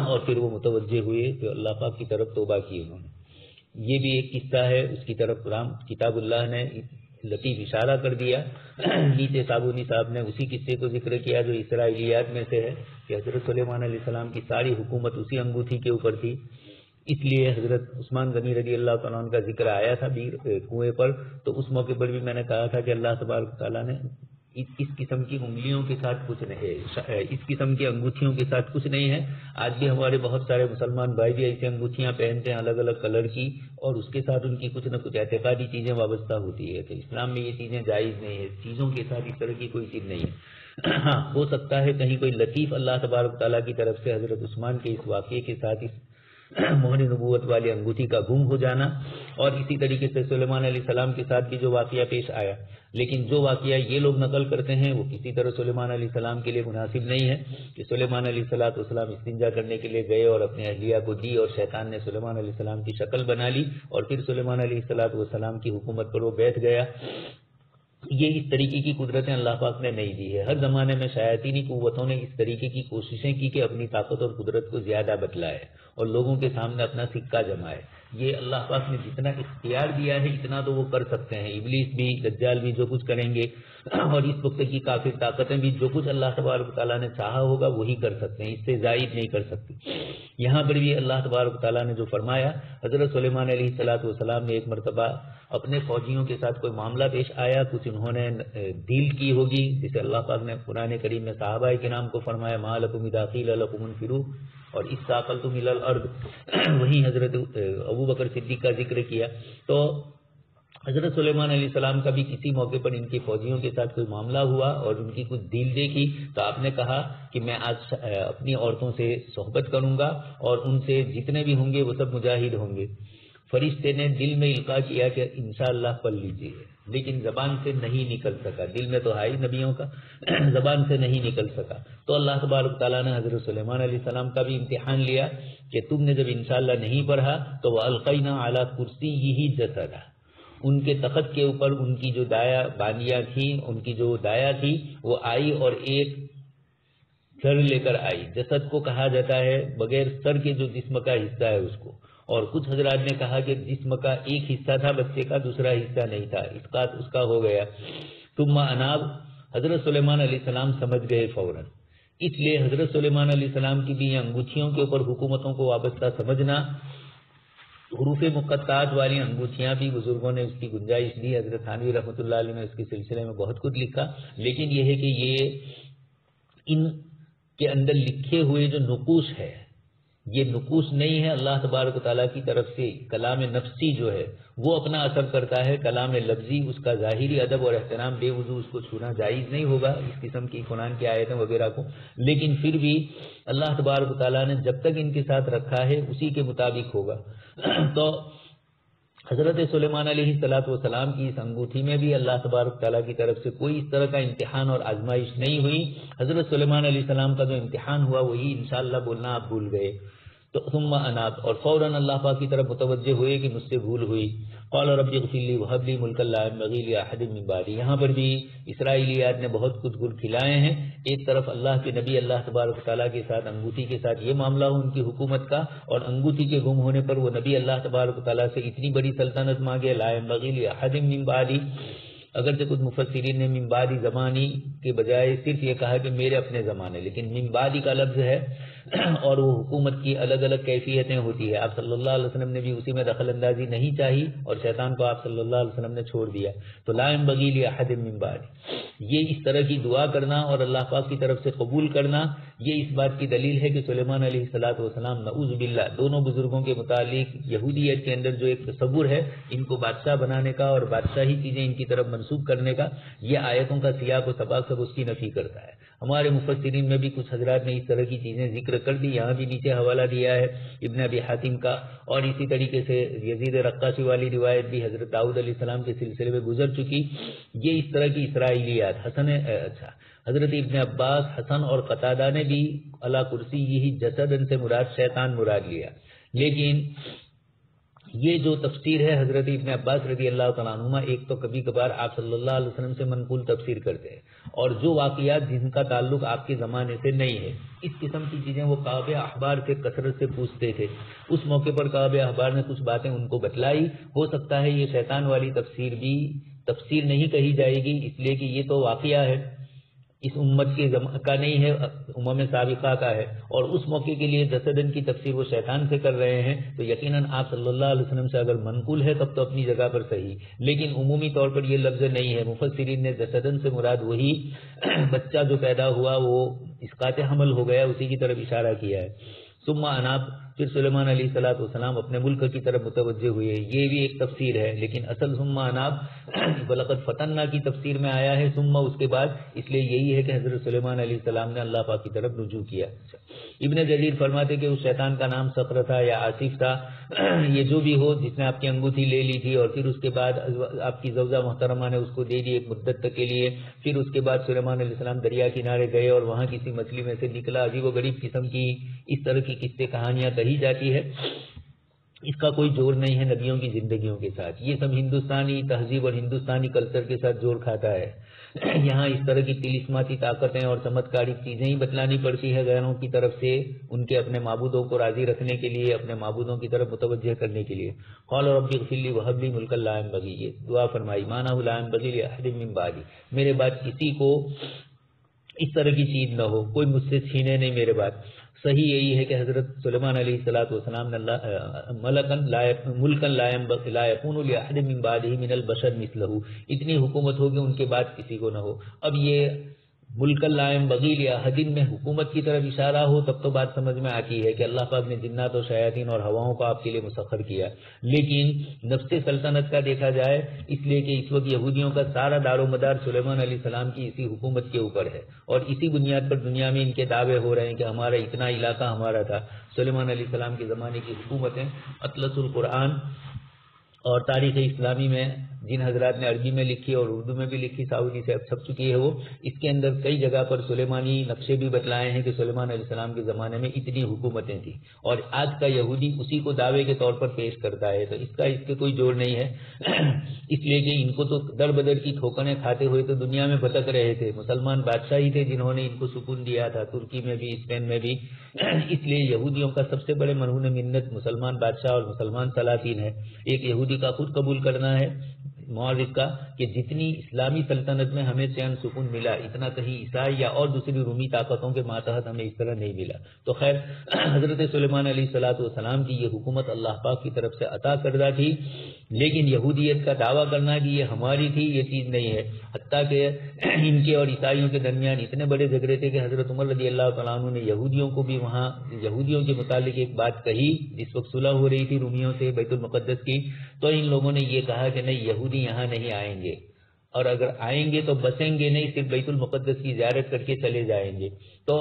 اور پھر وہ متوجہ ہوئے تو اللہ پاک کی طرف توبہ کی انہوں نے۔ یہ بھی ایک قصہ ہے، اس کی طرف قرآن کتاب اللہ نے لطیف اشارہ کر دیا۔ نیچے صابونی صاحب نے اسی قصے کو ذکر کیا جو اسرائیلیات میں سے ہے کہ حضرت سلیمان علیہ السلام کی ساری حکومت اسی انگوٹھی کے اوپر تھی، اس لیے حضرت عثمان غنی رضی اللہ تعالیٰ عنہ کا ذکر آیا تھا کنویں پر، تو اس موقع پر بھی میں نے کہا تھا کہ اللہ تبارک تعالیٰ نے اس قسم کی انگلیوں کے ساتھ کچھ نہیں، اس قسم کی انگوٹھیوں کے ساتھ کچھ نہیں ہے۔ آج بھی ہمارے بہت سارے مسلمان بھائی بھی ایسے انگوٹھیاں پہنتے ہیں الگ الگ کلر کی، اور اس کے ساتھ ان کی کچھ نہ کچھ اعتقادی چیزیں وابستہ ہوتی ہے، تو اسلام میں یہ چیزیں جائز نہیں ہے، چیزوں کے ساتھ اس طرح کی کوئی چیز نہیں ہے۔ ہاں، ہو سکتا ہے کہیں کوئی لطیف اللہ تبارک تعالیٰ کی طرف سے حضرت عثمان کے اس واقعے کے ساتھ اس مہر نبوت والی انگوٹھی کا گم ہو جانا، اور اسی طریقے سے سلیمان علیہ السلام کے ساتھ بھی جو واقعہ پیش آیا، لیکن جو واقعہ یہ لوگ نقل کرتے ہیں وہ کسی طرح سلیمان علیہ السلام کے لیے مناسب نہیں ہے کہ سلیمان علیہ السلام استنجا کرنے کے لیے گئے اور اپنے اہلیہ کو دی اور شیطان نے سلیمان علیہ السلام کی شکل بنا لی اور پھر سلیمان علیہ السلام کی حکومت پر وہ بیٹھ گیا۔ یہ اس طریقے کی قدرتیں اللہ پاک نے نہیں دی ہے۔ ہر زمانے میں شیاطینی قوتوں نے اس طریقے کی کوششیں کی کہ اپنی طاقت اور قدرت کو زیادہ بتلائے اور لوگوں کے سامنے اپنا سکہ جمائے۔ یہ اللہ پاک نے جتنا اختیار دیا ہے اتنا تو وہ کر سکتے ہیں، ابلیس بھی دجال بھی جو کچھ کریں گے، اور اس وقت کی کافر طاقتیں بھی جو کچھ اللہ تبارک تعالیٰ نے چاہا ہوگا وہی کر سکتے ہیں، اس سے زائد نہیں کر سکتے۔ یہاں پر بھی اللہ تبارک تعالیٰ نے جو فرمایا، حضرت سلیمان علیہ السلام نے ایک مرتبہ اپنے فوجیوں کے ساتھ کوئی معاملہ پیش آیا، کچھ انہوں نے ڈیل کی ہوگی، جسے اللہ پاک نے قرآن کریم میں صحابہ کرام کو فرمایا ما لکم اذا قیل لکم انفروا اور استاقلتم الی الارض، وہیں حضرت ابو بکر صدیق کا ذکر کیا۔ تو حضرت سلیمان علیہ السلام کا بھی کسی موقع پر ان کے فوجیوں کے ساتھ کوئی معاملہ ہوا اور ان کی کچھ ڈیل دیکھی، تو آپ نے کہا کہ میں آج اپنی عورتوں سے صحبت کروں گا اور ان سے جتنے بھی ہوں گے وہ سب مجاہد ہوں گے۔ فرشتے نے دل میں القاء کیا کہ انشاءاللہ پڑھ لیجیے، لیکن زبان سے نہیں نکل سکا، دل میں تو ہے نبیوں کا، زبان سے نہیں نکل سکا۔ تو اللہ تبارک تعالیٰ نے حضرت سلیمان علیہ السلام کا بھی امتحان لیا کہ تم نے جب انشاءاللہ نہیں پڑھا تو وَأَلْقَيْنَا عَلَىٰ كُرْسِيِّهِ جَسَدًا، ان کے تخت کے اوپر ان کی جو دایا بانیاں تھیں، ان کی جو دایا تھی وہ آئی اور ایک سر لے کر آئی۔ جسد کو کہا جاتا ہے بغیر سر کے جو جسم کا حصہ ہے اس کو، اور کچھ حضرات نے کہا کہ جسم کا ایک حصہ تھا بچے کا، دوسرا حصہ نہیں تھا، اسقاط اس کا ہو گیا۔ ثم اناب، حضرت سلیمان علیہ السلام سمجھ گئے فوراً، اس لیے حضرت سلیمان علیہ السلام کی بھی انگوٹھیوں کے اوپر حکومتوں کو وابستہ سمجھنا، حروف مقطعات والی انگوٹھیاں بھی بزرگوں نے اس کی گنجائش دی، حضرت تھانوی رحمۃ اللہ علیہ نے اس کے سلسلے میں بہت کچھ لکھا، لیکن یہ ہے کہ یہ ان کے اندر لکھے ہوئے جو نقوش ہے یہ نقوش نہیں ہے، اللہ تبارک و تعالیٰ کی طرف سے کلام نفسی جو ہے وہ اپنا اثر کرتا ہے، کلام لفظی اس کا ظاہری ادب اور احترام بے وضو اس کو چھونا جائز نہیں ہوگا، اس قسم کی قرآن کی آیتیں وغیرہ کو، لیکن پھر بھی اللہ تبارک و تعالیٰ نے جب تک ان کے ساتھ رکھا ہے اسی کے مطابق ہوگا۔ تو حضرت سلیمان علیہ السلام کی اس انگوٹھی میں بھی اللہ تبارک تعالیٰ کی طرف سے کوئی اس طرح کا امتحان اور آزمائش نہیں ہوئی۔ حضرت سلیمان علیہ السلام کا جو امتحان ہوا وہی انشاءاللہ بولنا آپ بھول گئے، تو ثم اناب، اور فوراً اللہ پاک کی طرف متوجہ ہوئے کہ مجھ سے بھول ہوئی۔ قال رب اغفر لی وہب لی ملکا لا ينبغی لأحد من بعدی، یہاں پر بھی اسرائیلیات نے بہت کچھ گل کھلائے ہیں۔ ایک طرف اللہ کے نبی اللہ تبارک تعالیٰ کے ساتھ انگوٹھی کے ساتھ یہ معاملہ ہو ان کی حکومت کا، اور انگوٹھی کے گم ہونے پر وہ نبی اللہ تبارک تعالیٰ سے اتنی بڑی سلطنت مانگے، لا ينبغی لأحد من بعدی۔ اگرچہ کچھ مفسرین نے من بعدی زمانی کے بجائے صرف یہ کہا کہ میرے اپنے زمانے، لیکن من بعدی کا لفظ ہے اور وہ حکومت کی الگ الگ کیفیتیں ہوتی ہے۔ آپ صلی اللہ علیہ وسلم نے بھی اسی میں دخل اندازی نہیں چاہی اور شیطان کو آپ صلی اللہ علیہ وسلم نے چھوڑ دیا، تو لا ينبغی لأحد من بعدی، یہ اس طرح کی دعا کرنا اور اللہ پاک کی طرف سے قبول کرنا یہ اس بات کی دلیل ہے کہ سلیمان علیہ الصلوۃ والسلام نعوذ باللہ دونوں بزرگوں کے متعلق یہودیت کے اندر جو ایک تصور ہے ان کو بادشاہ بنانے کا اور بادشاہی چیزیں ان کی طرف منسوب کرنے کا، یہ آیتوں کا سیاق و سباق سب اس کی نفی کرتا ہے۔ ہمارے مفسرین میں بھی کچھ حضرات نے اس طرح کی چیزیں ذکر کر دی، یہاں بھی نیچے حوالہ دیا ہے ابن ابی حاتم کا، اور اسی طریقے سے یزید رقاشی والی روایت بھی حضرت داؤد علیہ السلام کے سلسلے میں گزر چکی۔ یہ اس طرح کی اسرائیلیات حضرت ابن عباس، حسن اور قتادہ نے بھی علی کرسی یہی جسدن سے مراد شیطان مراد لیا، لیکن یہ جو تفسیر ہے حضرت ابن عباس رضی اللہ تعالیٰ عنہما، ایک تو کبھی کبھار آپ صلی اللہ علیہ وسلم سے منقول تفسیر کرتے ہیں، اور جو واقعات جن کا تعلق آپ کے زمانے سے نہیں ہے، اس قسم کی چیزیں وہ کعب احبار سے کثرت سے پوچھتے تھے۔ اس موقع پر کعب احبار نے کچھ باتیں ان کو بتلائی، ہو سکتا ہے یہ شیطان والی تفسیر بھی تفسیر نہیں کہی جائے گی، اس لیے کہ یہ تو واقعہ ہے، اس امت کے کا نہیں ہے، امم سابقہ کا ہے، اور اس موقع کے لیے جسدن کی تفسیر وہ شیطان سے کر رہے ہیں، تو یقیناً آپ صلی اللہ علیہ وسلم سے اگر منقول ہے تب تو اپنی جگہ پر صحیح، لیکن عمومی طور پر یہ لفظ نہیں ہے۔ مفسرین نے جسدن سے مراد وہی بچہ جو پیدا ہوا وہ اسقاط حمل ہو گیا، اسی کی طرف اشارہ کیا ہے۔ ثم اناب، پھر سلیمان علیہ الصلوۃ والسلام اپنے ملک کی طرف متوجہ ہوئے، یہ بھی ایک تفسیر ہے، لیکن اصل ثم اناب وَلَقَدْ فَتَنَّا کی تفسیر میں آیا ہے ثم اس کے بعد، اس لیے یہی ہے کہ حضرت سلیمان علیہ السلام نے اللہ پاک کی طرف رجوع کیا۔ ابن جریر فرماتے کہ اس شیطان کا نام صخر تھا یا آصف تھا، یہ جو بھی ہو، جس نے آپ کی انگوٹھی لے لی تھی، اور پھر اس کے بعد آپ کی زوجہ محترمہ نے اس کو دے دی ایک مدت تک کے لیے، پھر اس کے بعد سلیمان علیہ السلام دریا کنارے گئے اور وہاں کسی مچھلی میں سے نکلا، عجیب و غریب قسم کی اس طرح کی قصے کہانیاں کہی جاتی ہے۔ اس کا کوئی جوڑ نہیں ہے نبیوں کی زندگیوں کے ساتھ، یہ سب ہندوستانی تہذیب اور ہندوستانی کلچر کے ساتھ جوڑ کھاتا ہے۔ یہاں اس طرح کی طلسماتی طاقتیں اور چمتکاری چیزیں ہی بتلانی پڑتی ہے غیروں کی طرف سے، ان کے اپنے معبودوں کو راضی رکھنے کے لیے، اپنے معبودوں کی طرف متوجہ کرنے کے لیے۔ قال رب اغفر لی وهب لی ملکا لا ينبغی، یہ دعا فرمائی، معنی لا ينبغی لأحد من بعدی، میرے بعد کسی کو اس طرح کی چیز نہ ہو، کوئی مجھ سے چھینے نہیں میرے بعد۔ صحیح یہی ہے کہ حضرت سلیمان علیہ الصلوۃ والسلام نے ملکا لا یکون لأحد من بعدہ من البشر مثلہ، اتنی حکومت ہو کہ ان کے بعد کسی کو نہ ہو۔ اب یہ ملک لا ينبغی لأحد میں حکومت کی طرف اشارہ ہو تب تو بات سمجھ میں آتی ہے کہ اللہ پاک نے جنات و شیاطین اور ہواؤں کو آپ کے لیے مسخر کیا، لیکن نفس سلطنت کا دیکھا جائے، اس لیے کہ اس وقت یہودیوں کا سارا دار و مدار سلیمان علیہ السلام کی اسی حکومت کے اوپر ہے، اور اسی بنیاد پر دنیا میں ان کے دعوے ہو رہے ہیں کہ ہمارا اتنا علاقہ ہمارا تھا۔ سلیمان علیہ السلام کے زمانے کی حکومتیں اطلس القرآن اور تاریخ اسلامی میں جن حضرات نے عربی میں لکھی اور اردو میں بھی لکھی، سعودی سے اب چھپ چکی ہے وہ، اس کے اندر کئی جگہ پر سلیمانی نقشے بھی بتلائے ہیں کہ سلیمان علیہ السلام کے زمانے میں اتنی حکومتیں تھیں، اور آج کا یہودی اسی کو دعوے کے طور پر پیش کرتا ہے، تو اس کے کوئی جوڑ نہیں ہے، اس لیے کہ ان کو تو در بدر کی ٹھوکریں کھاتے ہوئے تو دنیا میں بھٹک رہے تھے، مسلمان بادشاہ ہی تھے جنہوں نے ان کو سکون دیا تھا، ترکی میں بھی، اسپین میں بھی، اس لیے یہودیوں کا سب سے بڑے مرہون منت مسلمان بادشاہ اور مسلمان سلاطین ہے۔ ایک یہودی کا خود قبول کرنا ہے معرخ کا کہ جتنی اسلامی سلطنت میں ہمیں چین سکون ملا، اتنا کہیں عیسائی یا اور دوسری رومی طاقتوں کے ماتحت ہمیں اس طرح نہیں ملا۔ تو خیر، حضرت سلیمان علیہ الصلوۃ والسلام کی یہ حکومت اللہ پاک کی طرف سے عطا کردہ تھی، لیکن یہودیت کا دعویٰ کرنا کہ یہ ہماری تھی، یہ چیز نہیں ہے۔ حتیٰ کہ ان کے اور عیسائیوں کے درمیان اتنے بڑے جھگڑے تھے کہ حضرت عمر رضی اللہ تعالیٰ عنہ نے یہودیوں کو بھی وہاں یہودیوں کے متعلق ایک بات کہی، جس وقت صلح ہو رہی تھی رومیوں سے بیت المقدس کی، تو ان لوگوں نے یہ کہا کہ نہیں، یہودی یہاں نہیں آئیں گے، اور اگر آئیں گے تو بسیں گے نہیں، صرف بیت المقدس کی زیارت کر کے چلے جائیں گے۔ تو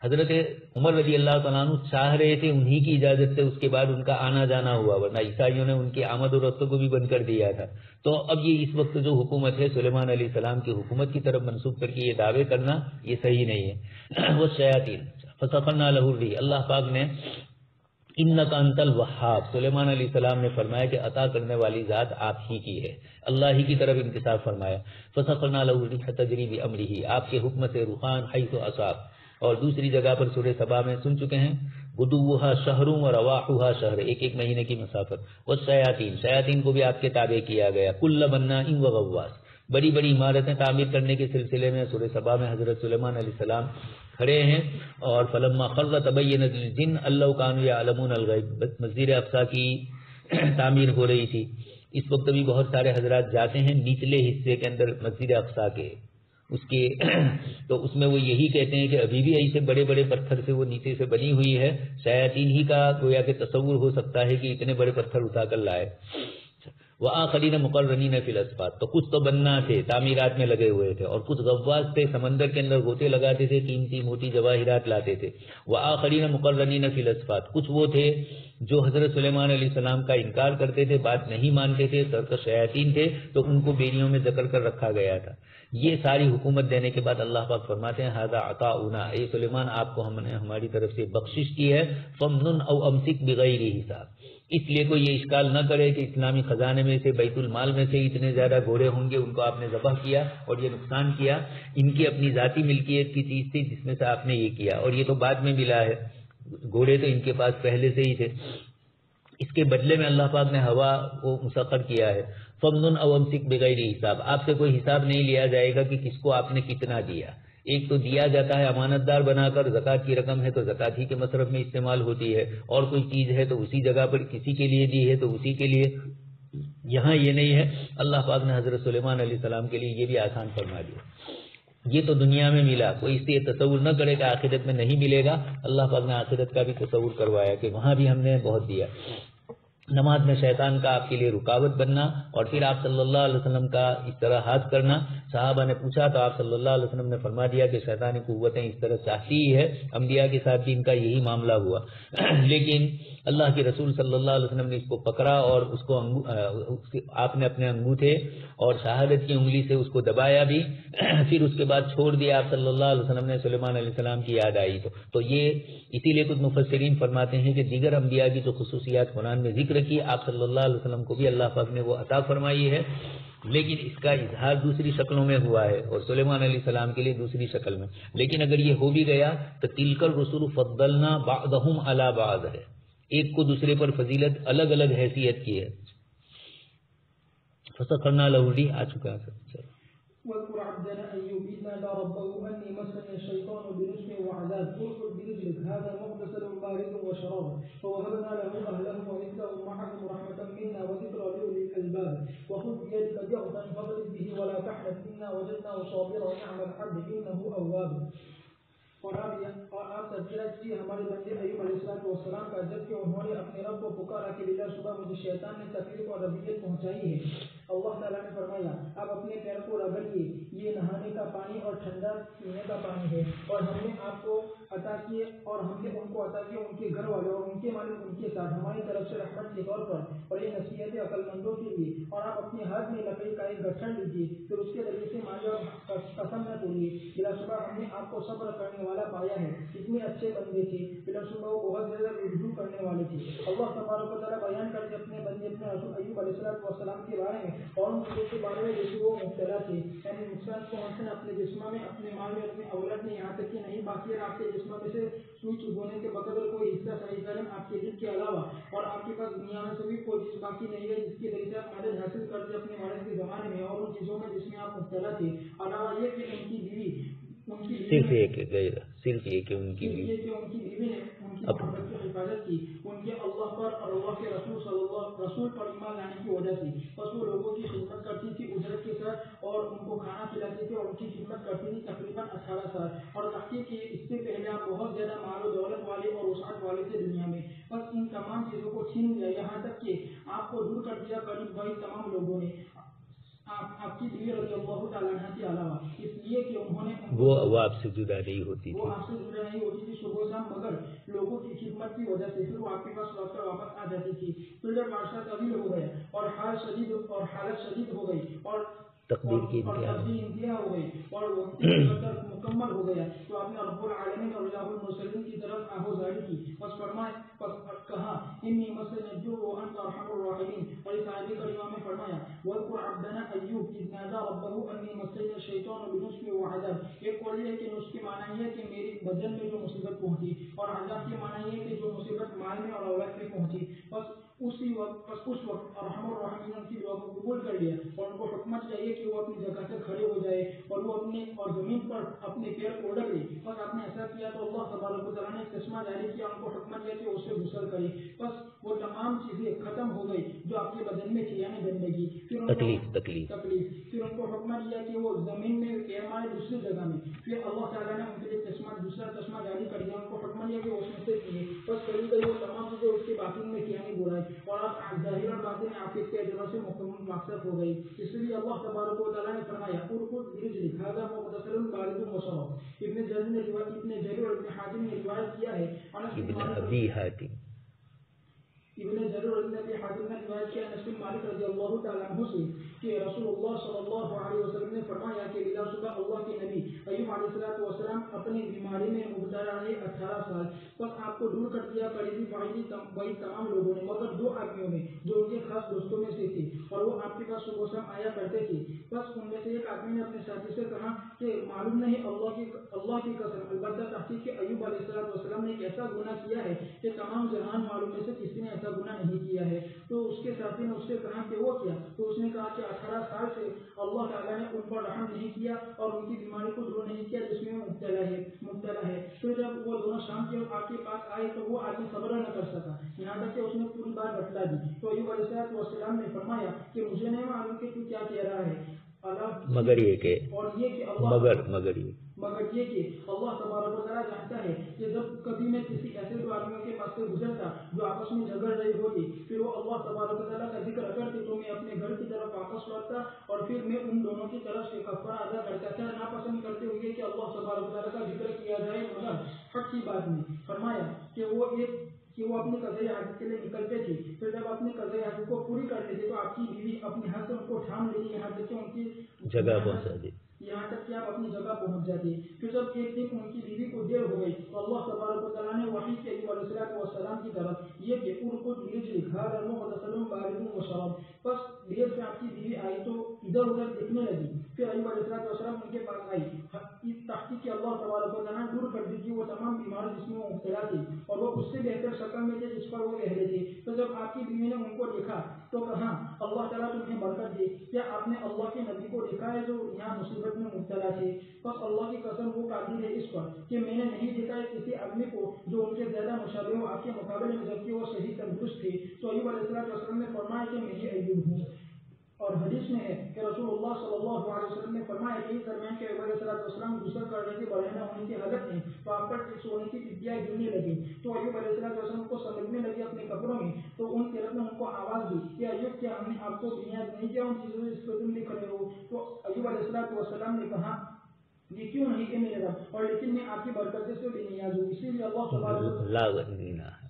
حضرت عمر رضی اللہ تعالیٰ عنہ چاہ رہے تھے انہی کی اجازت سے اس کے بعد ان کا آنا جانا ہوا، ورنہ عیسائیوں نے ان کی آمد و رفتوں کو بھی بند کر دیا تھا۔ تو اب یہ اس وقت جو حکومت ہے سلیمان علیہ السلام کی حکومت کی طرف منسوب کر کے یہ دعوے کرنا یہ صحیح نہیں ہے۔ وہ شیاطین فسخرنا لہ الريح، اللہ پاک نے انک انت الوہاب، سلیمان علیہ السلام نے فرمایا کہ عطا کرنے والی ذات آپ ہی کی ہے، اللہ ہی کی طرف انکسار فرمایا۔ فسخرنا لہ الريح تجری بامرہ، آپ کے حکم سے رخان حیث اصاب، اور دوسری جگہ پر سورہ سبا میں سن چکے ہیں، غدوہا شہر و رواحہا شہر، ایک ایک مہینے کی مسافت۔ والشیاطین، شیاطین کو بھی آپ کے تابع کیا گیا، کل بناء و غواص، بڑی بڑی عمارتیں تعمیر کرنے کے سلسلے میں سورہ سبا میں حضرت سلیمان علیہ السلام کھڑے ہیں، اور فلما خر تبینت الجن ان لو كانوا يعلمون الغیب، مسجد اقصی کی تعمیر ہو رہی تھی، اس وقت بھی بہت سارے حضرات جاتے ہیں نچلے حصے کے اندر مسجد اقصی کے، اس کے تو اس میں وہ یہی کہتے ہیں کہ ابھی بھی ایسے بڑے بڑے پتھر سے وہ نیچے سے بنی ہوئی ہے، شیاطین ہی کا گویا کہ تصور ہو سکتا ہے کہ اتنے بڑے پتھر اٹھا کر لائے. وآخرین مقرنین فی الاصفاد، تو کچھ تو بننا تھے تعمیرات میں لگے ہوئے تھے، اور کچھ غواص تھے سمندر کے اندر غوطے لگاتے تھے، قیمتی موٹی جواہرات لاتے تھے. وآخرین مقرنین فی الاصفاد، کچھ وہ تھے جو حضرت سلیمان علیہ السلام کا انکار کرتے تھے، بات نہیں مانتے تھے، سرکش شیاطین تھے، تو ان کو بیڑیوں میں جکڑ کر رکھا گیا تھا. یہ ساری حکومت دینے کے بعد اللہ پاک فرماتے ہیں ھذا عطاؤنا، اے سلیمان آپ کو ہم نے ہماری طرف سے بخشش کی ہے، فمنن او امسک بغیر حساب. اس لیے کوئی یہ اشکال نہ کرے کہ اسلامی خزانے میں سے بیت المال میں سے اتنے زیادہ گھوڑے ہوں گے، ان کو آپ نے ذبح کیا اور یہ نقصان کیا. ان کی اپنی ذاتی ملکیت کی چیز تھی جس میں سے آپ نے یہ کیا، اور یہ تو بعد میں ملا ہے، گھوڑے تو ان کے پاس پہلے سے ہی تھے. اس کے بدلے میں اللہ پاک نے ہوا کو مسخر کیا ہے. فمنن او امسک بغیر حساب، آپ سے کوئی حساب نہیں لیا جائے گا کہ کس کو آپ نے کتنا دیا. ایک تو دیا جاتا ہے امانت دار بنا کر، زکوٰۃ کی رقم ہے تو زکوٰۃ ہی کے مصرف میں استعمال ہوتی ہے، اور کوئی چیز ہے تو اسی جگہ پر کسی کے لیے دی ہے تو اسی کے لیے. یہاں یہ نہیں ہے، اللہ پاک نے حضرت سلیمان علیہ السلام کے لیے یہ بھی آسان فرما دیا. یہ تو دنیا میں ملا، کوئی اس سے یہ تصور نہ کرے کہ آخرت میں نہیں ملے گا. اللہ پاک نے آخرت کا بھی تصور کروایا کہ وہاں بھی ہم نے بہت دیا. نماز میں شیطان کا آپ کے لیے رکاوٹ بننا، اور پھر آپ صلی اللہ علیہ وسلم کا اس طرح ہاتھ کرنا. صحابہ نے پوچھا تو آپ صلی اللہ علیہ وسلم نے فرما دیا کہ شیطانی قوتیں اس طرح چاہتی ہی ہے. انبیاء کے ساتھ بھی ان کا یہی معاملہ ہوا، لیکن اللہ کے رسول صلی اللہ علیہ وسلم نے اس کو پکڑا اور اس کو آپ نے اپنے انگوٹھے اور شہادت کی انگلی سے اس کو دبایا بھی، پھر اس کے بعد چھوڑ دیا. آپ صلی اللہ علیہ وسلم نے سلیمان علیہ السلام کی یاد آئی تو یہ اسی لیے کچھ مفسرین فرماتے ہیں کہ دیگر انبیاء کی جو خصوصیات قرآن میں ذکر کی، آپ صلی اللہ علیہ وسلم کو بھی اللہ پاک نے وہ عطا فرمائی ہے، لیکن اس کا اظہار دوسری شکلوں میں ہوا ہے، اور سلیمان علیہ السلام کے لیے دوسری شکل میں. لیکن اگر یہ ہو بھی گیا تو تلک الرسل فضلنا بعضهم علی بعض ہے، ایک کو دوسرے پر فضیلت الگ الگ حیثیت کی ہے. فسخرنا له الريح آ چکا ہے. واذكر عبدنا أيوب إذ نادى ربه أني مسني الشيطان بنصب وعذاب اركض برجلك هذا مغتسل بارد وشراب فوهبنا له أهله ومثلهم معهم رحمة منا وذكرى لأولي الألباب وخذ بيدك ضغطا فاضرب به ولا تحنث إنا وجدناه صابرا نعم العبد إنه أواب. اور آپ تذکرہ کیجیے ہمارے بندے ایوب علیہ السلام کا، جبکہ انہوں نے اپنے رب کو پکارا کہ بلا شبہ مجھے شیطان نے تکلیف اور اذیت پہنچائی ہے. اللہ تعالیٰ نے فرمایا آپ اپنے پیر کو رگڑیے، یہ نہانے کا پانی اور ٹھنڈا پینے کا پانی ہے، اور ہم نے آپ کو عطا کیے اور ہم نے ان کو عطا کیا ان کے گھر والوں اور ان کے مالک ان کے ساتھ ہماری طرف سے رحمت کے طور پر، اور یہ نصیحت ہے عقل مندوں کے لیے. اور آپ اپنے ہاتھ میں لکڑی کا ایک گٹھڑ لیجیے، پھر اس کے ذریعے سے مانگے اور قسم نہ توڑیے. بلا شبہ ہم نے آپ کو صبر کرنے والا پایا ہے. اتنے اچھے بندے تھے، بلا شبہ وہ بہت زیادہ رجوع کرنے والے تھے. اللہ تبارک و تعالیٰ بیان کرتے اپنے بندے اپنے رسول ایوب علیہ السلام کے بارے میں اور ان چیزوں کے بارے میں جیسے وہ مبتلا تھے، یعنی نقصان پہنچنا اپنے جسم میں، اپنے مال میں، اپنے اولاد میں، یہاں تک کہ نہیں باقی آپ کے جسم میں سے سوئی چبھونے کے بغیر کوئی حصہ صحیح کریں آپ کے دل کے علاوہ، اور آپ کے پاس دنیا میں سے بھی کوئی چیز باقی نہیں ہے جس کے ذریعے سے آپ مدد حاصل کرتے اپنے والد کے زمانے میں، اور ان چیزوں میں جس میں آپ مبتلا تھے. علاوہ یہ کہ ان کی بیوی صرف ایک ہے، صرف ایک ہے ان کی بیوی نے ان کی محبت کی حفاظت کی، ان کے اللہ پر اور اللہ کے رسول پر ایمان لانے کی وجہ سے. بس وہ لوگوں کی خدمت کرتی تھی اجرت کے ساتھ، اور ان کو کھانا کھلاتی تھی اور ان کی خدمت کرتی تھی تقریباً 18 سال. اور تحقیق کی اس سے پہلے آپ بہت زیادہ مال و دولت والے اور وسعت والے تھے دنیا میں. بس ان تمام چیزوں کو چھین لیا، یہاں تک کہ آپ کو دور کر دیا قریب بھائی تمام لوگوں نے، آپ کی بیوی رضی اللہ تعالیٰ عنہ کے علاوہ، اس لیے کہ انہوں نے وہ آپ سے جدا نہیں ہوتی تھی، وہ آپ سے جدا نہیں ہوتی تھی صبح شام، مگر لوگوں کی خدمت کی وجہ سے پھر وہ آپ کے پاس لوٹ کر واپس آ جاتی تھی. پھر جب معاشرہ طویل ہو گیا اور حالت شدید ہو گئی اور تقدیر کی انتہا ہو گئی اور مکمل ہو گیا، تو آپ نے رب العالمین اور اللہ المرسلین کی طرف آہوزاری کی. بس کہا انی مسنی الضر وانت ارحم الراحمین. اور اس آیت کریمہ میں فرمایا واذکر عبدنا ایوب اذ نادى ربه انی مسنی الشیطان بنصب وعذاب. ایک قول یہ ہے کہ نصب کے معنی یہ ہے کہ میری بدن میں جو مصیبت پہنچی، اور عذاب کے معنی یہ ہے کہ جو مصیبت مال میں اور اولاد میں پہنچی. بس اس وقت ارحم الراحمین کی دعا کو قبول کر لیا، اور ان کو حکمت چاہیے کہ وہ اپنی جگہ سے کھڑے ہو جائے اور وہ اور زمین پر اپنے پیر کو رکھ لے. بس آپ نے ایسا کیا تو اللہ تبارک و تعالیٰ نے چشمہ جاری کیا، ان کو حکمت دیا کہ اس سے غسل کرے. بس وہ تمام چیزیں ختم ہو گئی جو آپ کے بدن میں تھی، یعنی گندگی، پھر ان کو تکلیف، پھر ان کو حکمت دیا کہ وہ زمین میں پیر مارے جگہ میں. پھر اللہ تعالیٰ نے ان کے لیے دوسرا چشمہ جاری کر دیا, ان کو حکم دیا کہ اس میں سے پیے. بس کبھی کبھی وہ تمام چیزیں اس کے باطن میں کیا نہیں برائی, اور اب ظاہر اور باطن عقیدت کے اعتبار سے مکمل مقصد ہو گئی. اس لیے اللہ تبارک و تعالیٰ نے فرمایا ارکض برجلک ھذا مغتسل بارد وشراب. ابن جریر اور ابن حاتم نے روایت کیا ہے, ابن جریر اور ابن حاتم نے روایت کیا انس بن مالک رضی اللہ تعالیٰ عنہ سے کہ رسول اللہ صلی اللہ علیہ وسلم نے فرمایا کہ اذا صبح اللہ کے نبی ایوب علیہ السلام اپنی بیماری میں مبتلا رہے 18 سال, بس آپ کو دور کر دیا قریبی بھائی تمام لوگوں نے مگر 2 آدمیوں نے جو ان کے خاص دوستوں میں سے تھے, اور وہ آپ کے پاس صبح شام آیا کرتے تھے. بس ان میں سے ایک آدمی نے اپنے ساتھی سے کہا کہ معلوم نہیں اللہ کی قسم البتہ تحقیق کہ ایوب علیہ السلام نے ایک ایسا گناہ کیا ہے کہ تمام جہان معلوم میں سے کسی نے ایسا گناہ نہیں کیا ہے. تو اس کے ساتھی نے اس سے کہا کہ وہ کیا, تو اس نے کہا کہ 18 سال سے اللہ تعالیٰ نے ان پر رحم نہیں کیا اور ان کی بیماری کو دور نہیں کیا جس میں مبتلا ہے. تو جب وہ دونوں شام کے آپ کے پاس آئے تو وہ آدمی صبر نہ کر سکا, یہاں تک کہ اس نے پوری بات بتلا دی. تو ایوب علیہ السلام نے فرمایا کہ مجھے نہیں معلوم کہ تو کیا کہہ رہا ہے, مگر یہ کہ اللہ تبارک و تعالیٰ جانتا ہے کہ جب کبھی میں کسی ایسے 2 آدمیوں کے پاس سے گزرتا جو آپس میں جھگڑ رہے ہوتے, پھر وہ اللہ تبارک و تعالیٰ کا ذکر کرتے تو میں اپنے گھر کی طرف واپس لوٹتا اور پھر میں ان دونوں کی طرف سے کفارہ ادا کرتا تھا, ناپسند کرتے ہوئے کہ اللہ تبارک و تعالیٰ کا ذکر کیا جائے مگر حق کی بات میں. فرمایا کہ وہ اپنی قضاء حاجت کے لیے نکلتے تھے. پھر جب اپنی قضاء حاجت کو پوری کر لیتے تو آپ کی بیوی اپنے ہاتھ سے ان کو تھام لیتی یہاں تک کہ ان کی جگہ پہنچا دی, یہاں تک کہ آپ اپنی جگہ پہنچ جاتے. پھر جب ایک دن ان کی بیوی کو دیر ہو گئی تو اللہ تبارک و تعالیٰ نے وحی کی ایوب علیہ السلام کی طرف یہ کہ ارکض برجلک ھذا مغتسل بارد وشراب. بس دیر سے آپ کی بیوی آئی تو ادھر ادھر دیکھنے لگی. پھر ایوب علیہ السلام ان کے پاس آئی, اس تحقیق کہ اللہ تبارک و تعالیٰ نے دور کر دی کہ وہ تمام بیمار جس میں وہ مبتلا تھی اور وہ اس سے بہتر شکل میں تھے جس پر وہ رہ رہے تھے. تو جب آپ کی بیوی نے ان کو دیکھا تو کہا اللہ تعالیٰ تمہیں برکت دے, کیا آپ نے اللہ کے نبی کو دیکھا ہے جو یہاں مصیبت میں مبتلا تھے؟ بس اللہ کی قسم وہ قادر ہے اس پر کہ میں نے نہیں دیکھا ہے کسی آدمی کو جو ان کے زیادہ مشابہ ہو آپ کے مقابلے میں جبکہ وہ صحیح تندرست تھے. تو ایوب علیہ السلام نے فرمایا کہ میں ہی ایوب ہوں. اور حدیث میں ہے کہ رسول اللہ صلی اللہ علیہ وسلم نے فرمایا کہ اس درمیان کے ایوب علیہ السلام غسل کرنے کے برہنہ ہونے کی حالت میں تو آپ پر سونے کی ٹپیاں گرنے لگی. تو ایوب علیہ السلام کو سمجھنے لگے اپنے کپڑوں میں, تو ان کے رب نے ان کو آواز دی کہ ایوب کیا ہم نے آپ کو بنیاد نہیں کیا ان چیزوں سے اس پر تم لکھ رہے ہو؟ تو ایوب علیہ السلام نے کہا یہ کیوں نہیں کہ میرے رب, اور لیکن میں آپ کی برکت سے بے نیاز ہوں. اسی لیے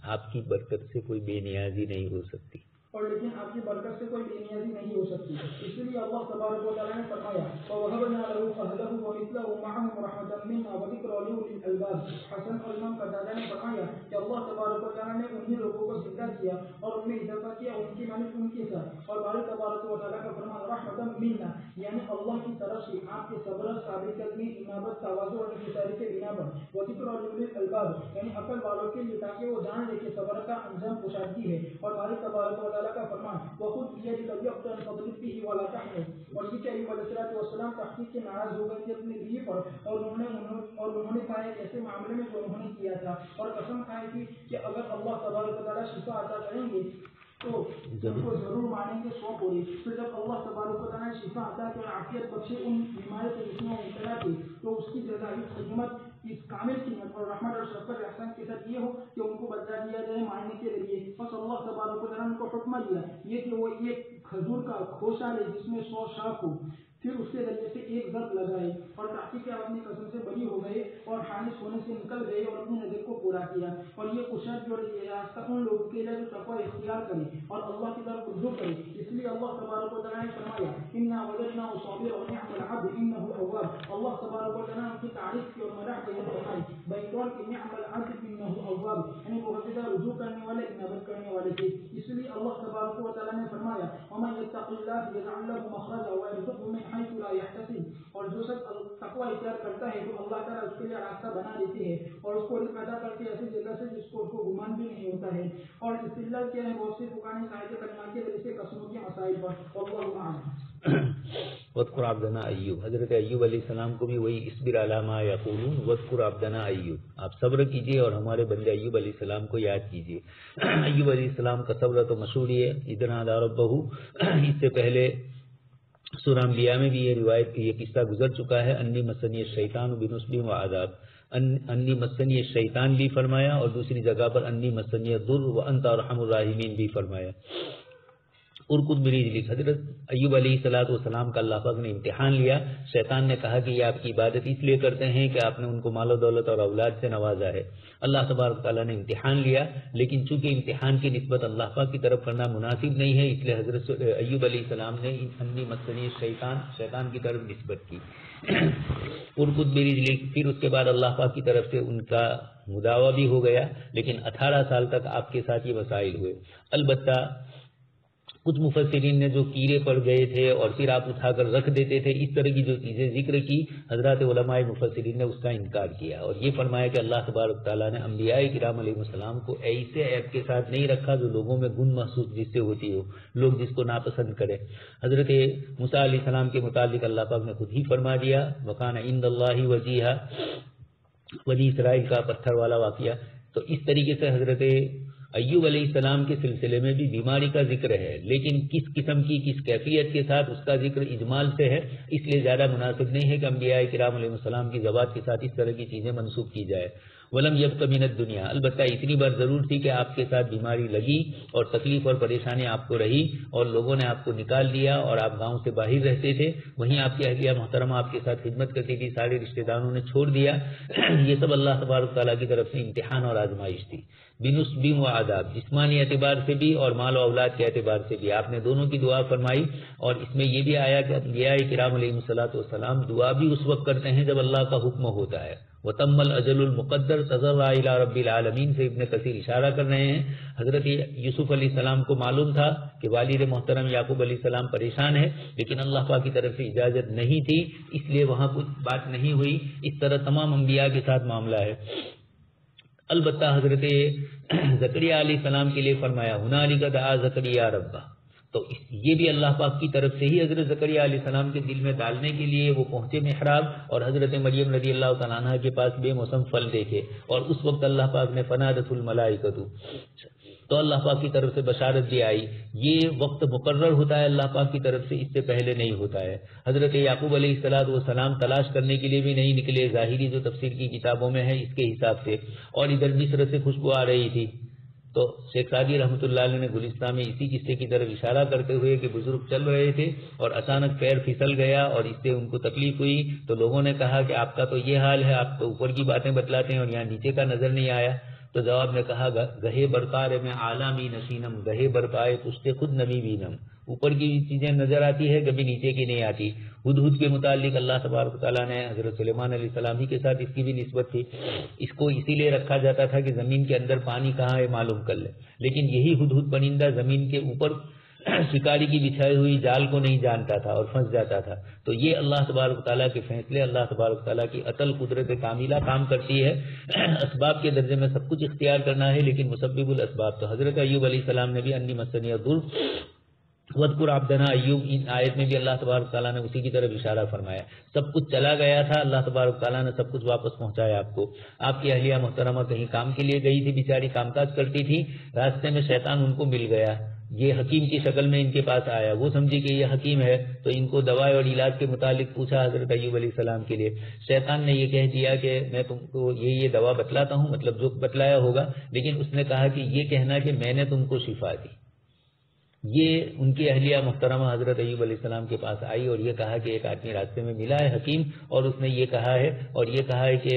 آپ کی برکت سے کوئی بے نیازی نہیں ہو سکتی, اور لیکن آپ کی برکت سے کوئی بے نیازی نہیں ہو سکتی. اس لیے اللہ تبارک و تعالیٰ نے فرمایا وَوَهَبْنَا لَهُ أَهْلَهُ وَمِثْلَهُ مَعَهُمْ رَحْمَةً مِنَّا وَذِكْرَىٰ لِأُولِي الْأَلْبَابِ. حسن اور امام قتادہ نے فرمایا کہ اللہ تبارک و تعالیٰ نے انہی لوگوں کو زندہ کیا اور ان میں اضافہ کیا ان کی معنی ان کے ساتھ, اور باری تبارک و تعالیٰ کا فرمان رحمةً مِنَّا یعنی اللہ کی طرف سے آپ کے صبر, ثابت قدمی, انابت, تواضع اور انکساری کے بنا پر, وذکرىٰ لِأُولِي الْأَلْبَابِ یعنی عقل والوں کے لیے تاکہ وہ جان لے کہ صبر کا انجام کشادگی ہے. اور باری تبارک و تعالیٰ کا فرمان وخذ بيدك اليقظة فاضرب به ولا تحزن. اور یہ کہ ایوب علیہ السلام تحقیق کے ناراض ہو گئے تھے اپنی بیوی پر, اور انہوں نے کہا کہ ایسے معاملے میں جو انہوں نے کیا تھا, اور قسم کھائی تھی کہ اگر اللہ تبارک و تعالیٰ شفا عطا کریں گے تو ان کو ضرور مانیں گے 100 پوری. پھر جب اللہ تبارک و تعالیٰ نے شفا عطا کر عافیت بخشے ان بیماری سے جس میں مبتلا تھے تو اس کی جزائی خدمت اس کامل قیمت اور رحمت اور شفقت احسان کے ساتھ یہ ہو کہ ان کو بدلا دیا جائے ماننے کے لیے. بس اللہ تبارک و تعالیٰ نے ان کو حکم دیا یہ کہ وہ ایک کھجور کا کھوسا لے جس میں 100 شاخ ہو, پھر اس کے ذریعے سے ایک ضرب لگائے اور تحقیق اپنی قسم سے بری ہو گئے اور خالص ہونے سے نکل گئے اور اپنی نظر کو پورا کیا. اور یہ کشت جو یہ راستہ ان لوگوں کے لیے جو تقوی اختیار کرے اور اللہ کی طرف رجوع کرے. اس لیے اللہ تبارک و تعالیٰ نے فرمایا انا وجدناه صابرا ونعم العبد انه اواب. اللہ تبارک و تعالیٰ کی تعریف کی اور مدح کی فرمائی بیتون کی نعم العبد انه اواب یعنی بہت زیادہ رجوع کرنے والے, انابت کرنے والے تھے. اس لیے اللہ تبارک و تعالیٰ نے فرمایا ومن يتق الله يجعل له مخرجا ويرزقه من حيث لا يحتسب. اور جو شخص تقوی اختیار کرتا ہے تو اللہ تعالیٰ اس کے لیے راستہ بنا دیتے ہیں اور اس کو رزق عطا کرتے ہیں ایسی جگہ سے جس کو اس کو گمان بھی نہیں ہوتا ہے. اور استدلال کیا ہے بہت سے فقہاء قاعدے کلمات کے ذریعے سے قسموں کے مسائل پر. واللہ اعلم. وذکر عبدنا ایوب, حضرت ایوب علیہ السلام کو بھی وہی اصبر علی ما یقولون وذکر عبدنا ایوب, آپ صبر کیجئے اور ہمارے بندے ایوب علیہ السلام کو یاد کیجئے. ایوب علیہ السلام کا صبر تو مشہور ہی ہے. ادنا نادى ربہ, اس سے پہلے سورہ انبیاء میں بھی یہ روایت یہ قصہ گزر چکا ہے. انی مسنی الشیطان بنصب و عذاب، انی مسنی الشیطان بھی فرمایا اور دوسری جگہ پر انی مسنی الضر وانت ارحم الراحمین بھی فرمایا. ارکض برجلک، حضرت ایوب علیہ السلام کا اللہ پاک نے امتحان لیا. شیطان نے کہا کہ یہ آپ کی عبادت اس لیے کرتے ہیں کہ آپ نے ان کو مال و دولت اور اولاد سے نوازا ہے. اللہ تبارک تعالیٰ نے امتحان لیا، لیکن چونکہ امتحان کی نسبت اللہ پاک کی طرف کرنا مناسب نہیں ہے، اس لیے حضرت ایوب علیہ السلام نے انی مسنی شیطان کی طرف نسبت کی. ارکض برجلک، پھر اس کے بعد اللہ پاک کی طرف سے ان کا مداوع بھی ہو گیا، لیکن 18 سال تک آپ کے ساتھ یہ مسائل ہوئے. البتہ کچھ مفسرین نے جو کیڑے پڑ گئے تھے اور پھر آپ اٹھا کر رکھ دیتے تھے، اس طرح کی جو چیزیں ذکر کی، حضرات علماء مفسرین نے اس کا انکار کیا اور یہ فرمایا کہ اللہ تبارک تعالیٰ نے انبیاء کرام علیہ السلام کو ایسے عیب کے ساتھ نہیں رکھا جو لوگوں میں گن محسوس جس سے ہوتی ہو، لوگ جس کو ناپسند کرے. حضرت موسیٰ علیہ السلام کے متعلق اللہ پاک نے خود ہی فرما دیا وَكَانَ عِندَ اللَّهِ وَجِيهًا، بنی اسرائیل کا پتھر والا واقعہ. تو اس طریقے سے حضرت ایوب علیہ السلام کے سلسلے میں بھی بیماری کا ذکر ہے، لیکن کس قسم کی کس کیفیت کے ساتھ اس کا ذکر اجمال سے ہے، اس لیے زیادہ مناسب نہیں ہے کہ انبیاء کرام علیہ السلام کی زوات کے ساتھ اس طرح کی چیزیں منسوب کی جائے. ولم یبق من الدنیا، البتہ اتنی بار ضرور تھی کہ آپ کے ساتھ بیماری لگی اور تکلیف اور پریشانی آپ کو رہی اور لوگوں نے آپ کو نکال دیا اور آپ گاؤں سے باہر رہتے تھے. وہیں آپ کی اہلیہ محترمہ آپ کے ساتھ خدمت کرتی تھی، سارے رشتہ داروں نے چھوڑ دیا. یہ سب اللہ تبارک تعالیٰ کی طرف سے امتحان اور آزمائش تھی. بنصب و عذاب، جسمانی اعتبار سے بھی اور مال و اولاد کے اعتبار سے بھی آپ نے دونوں کی دعا فرمائی. اور اس میں یہ بھی آیا کہ انبیاء کرام علیہ السلام دعا بھی اس وقت کرتے ہیں جب اللہ کا حکم ہوتا ہے. وتم الاجل المقدر تضرع الى رب العالمین سے ابن کثیر اشارہ کر رہے ہیں. حضرت یوسف علیہ السلام کو معلوم تھا کہ والد محترم یعقوب علیہ السلام پریشان ہے، لیکن اللہ پاک کی طرف سے اجازت نہیں تھی، اس لیے وہاں کچھ بات نہیں ہوئی. اس طرح تمام انبیاء کے ساتھ معاملہ ہے. البتہ حضرت زکریا علیہ السلام کے لیے فرمایا ہنالک دعا زکریا ربہ، تو یہ بھی اللہ پاک کی طرف سے ہی حضرت زکریا علیہ السلام کے دل میں ڈالنے کے لیے وہ پہنچے محراب اور حضرت مریم رضی اللہ تعالیٰ عنہ کے پاس بے موسم پھل دیکھے اور اس وقت اللہ پاک نے فنادت الملائکۃ، تو اللہ پاک کی طرف سے بشارت بھی آئی. یہ وقت مقرر ہوتا ہے اللہ پاک کی طرف سے، اس سے پہلے نہیں ہوتا ہے. حضرت یعقوب علیہ السلام تلاش کرنے کے لیے بھی نہیں نکلے، ظاہری جو تفسیر کی کتابوں میں ہے اس کے حساب سے، اور ادھر مصر سے خوشبو آ رہی تھی. تو شیخ سعدی رحمۃ اللہ علیہ نے گلستان میں اسی قصے کی طرف اشارہ کرتے ہوئے کہ بزرگ چل رہے تھے اور اچانک پیر پھسل گیا اور اس سے ان کو تکلیف ہوئی، تو لوگوں نے کہا کہ آپ کا تو یہ حال ہے، آپ تو اوپر کی باتیں بتلاتے ہیں اور یہاں نیچے کا نظر نہیں آیا. تو جواب میں کہا گہے برقار میں عالمی نشینم، گہے برپائے پشتے خود نبی بینم، اوپر کی چیزیں نظر آتی ہے کبھی نیچے کی نہیں آتی. ہدہد کے متعلق اللہ تبارک تعالیٰ نے حضرت سلیمان علیہ السلام ہی کے ساتھ اس کی بھی نسبت تھی. اس کو اسی لیے رکھا جاتا تھا کہ زمین کے اندر پانی کہاں ہے معلوم کر لے، لیکن یہی ہدہد پرندہ زمین کے اوپر شکاری کی بچھائی ہوئی جال کو نہیں جانتا تھا اور پھنس جاتا تھا. تو یہ اللہ تبارک تعالیٰ کے فیصلے، اللہ تبارک تعالیٰ کی عطل قدرت کاملہ کام کرتی ہے. اسباب کے درجے میں سب کچھ اختیار کرنا ہے لیکن مسبب الاسباب. تو حضرت ایوب علیہ السلام نے بھی انی مسنی الضر وَاذْكُرْ عَبْدَنَا ایوب، ان آیت میں بھی اللہ تبارک تعالیٰ نے اسی کی طرف اشارہ فرمایا. سب کچھ چلا گیا تھا، اللہ تبارک تعالیٰ نے سب کچھ واپس پہنچایا آپ کو. آپ کی اہلیہ محترمہ کہیں کام کے لیے گئی تھی، بیچاری کام کاج کرتی تھی، راستے میں شیطان ان کو مل گیا، یہ حکیم کی شکل میں ان کے پاس آیا. وہ سمجھی کہ یہ حکیم ہے تو ان کو دوا اور علاج کے متعلق پوچھا حضرت ایوب علیہ السلام کے لیے. شیطان نے یہ کہہ دیا کہ میں تم کو یہ دوا بتلاتا ہوں، مطلب جو بتلایا ہوگا، لیکن اس نے کہا کہ یہ کہنا کہ میں نے تم کو شفا دی. یہ ان کی اہلیہ محترمہ حضرت ایوب علیہ السلام کے پاس آئی اور یہ کہا کہ ایک آدمی راستے میں ملا ہے حکیم، اور اس نے یہ کہا ہے کہ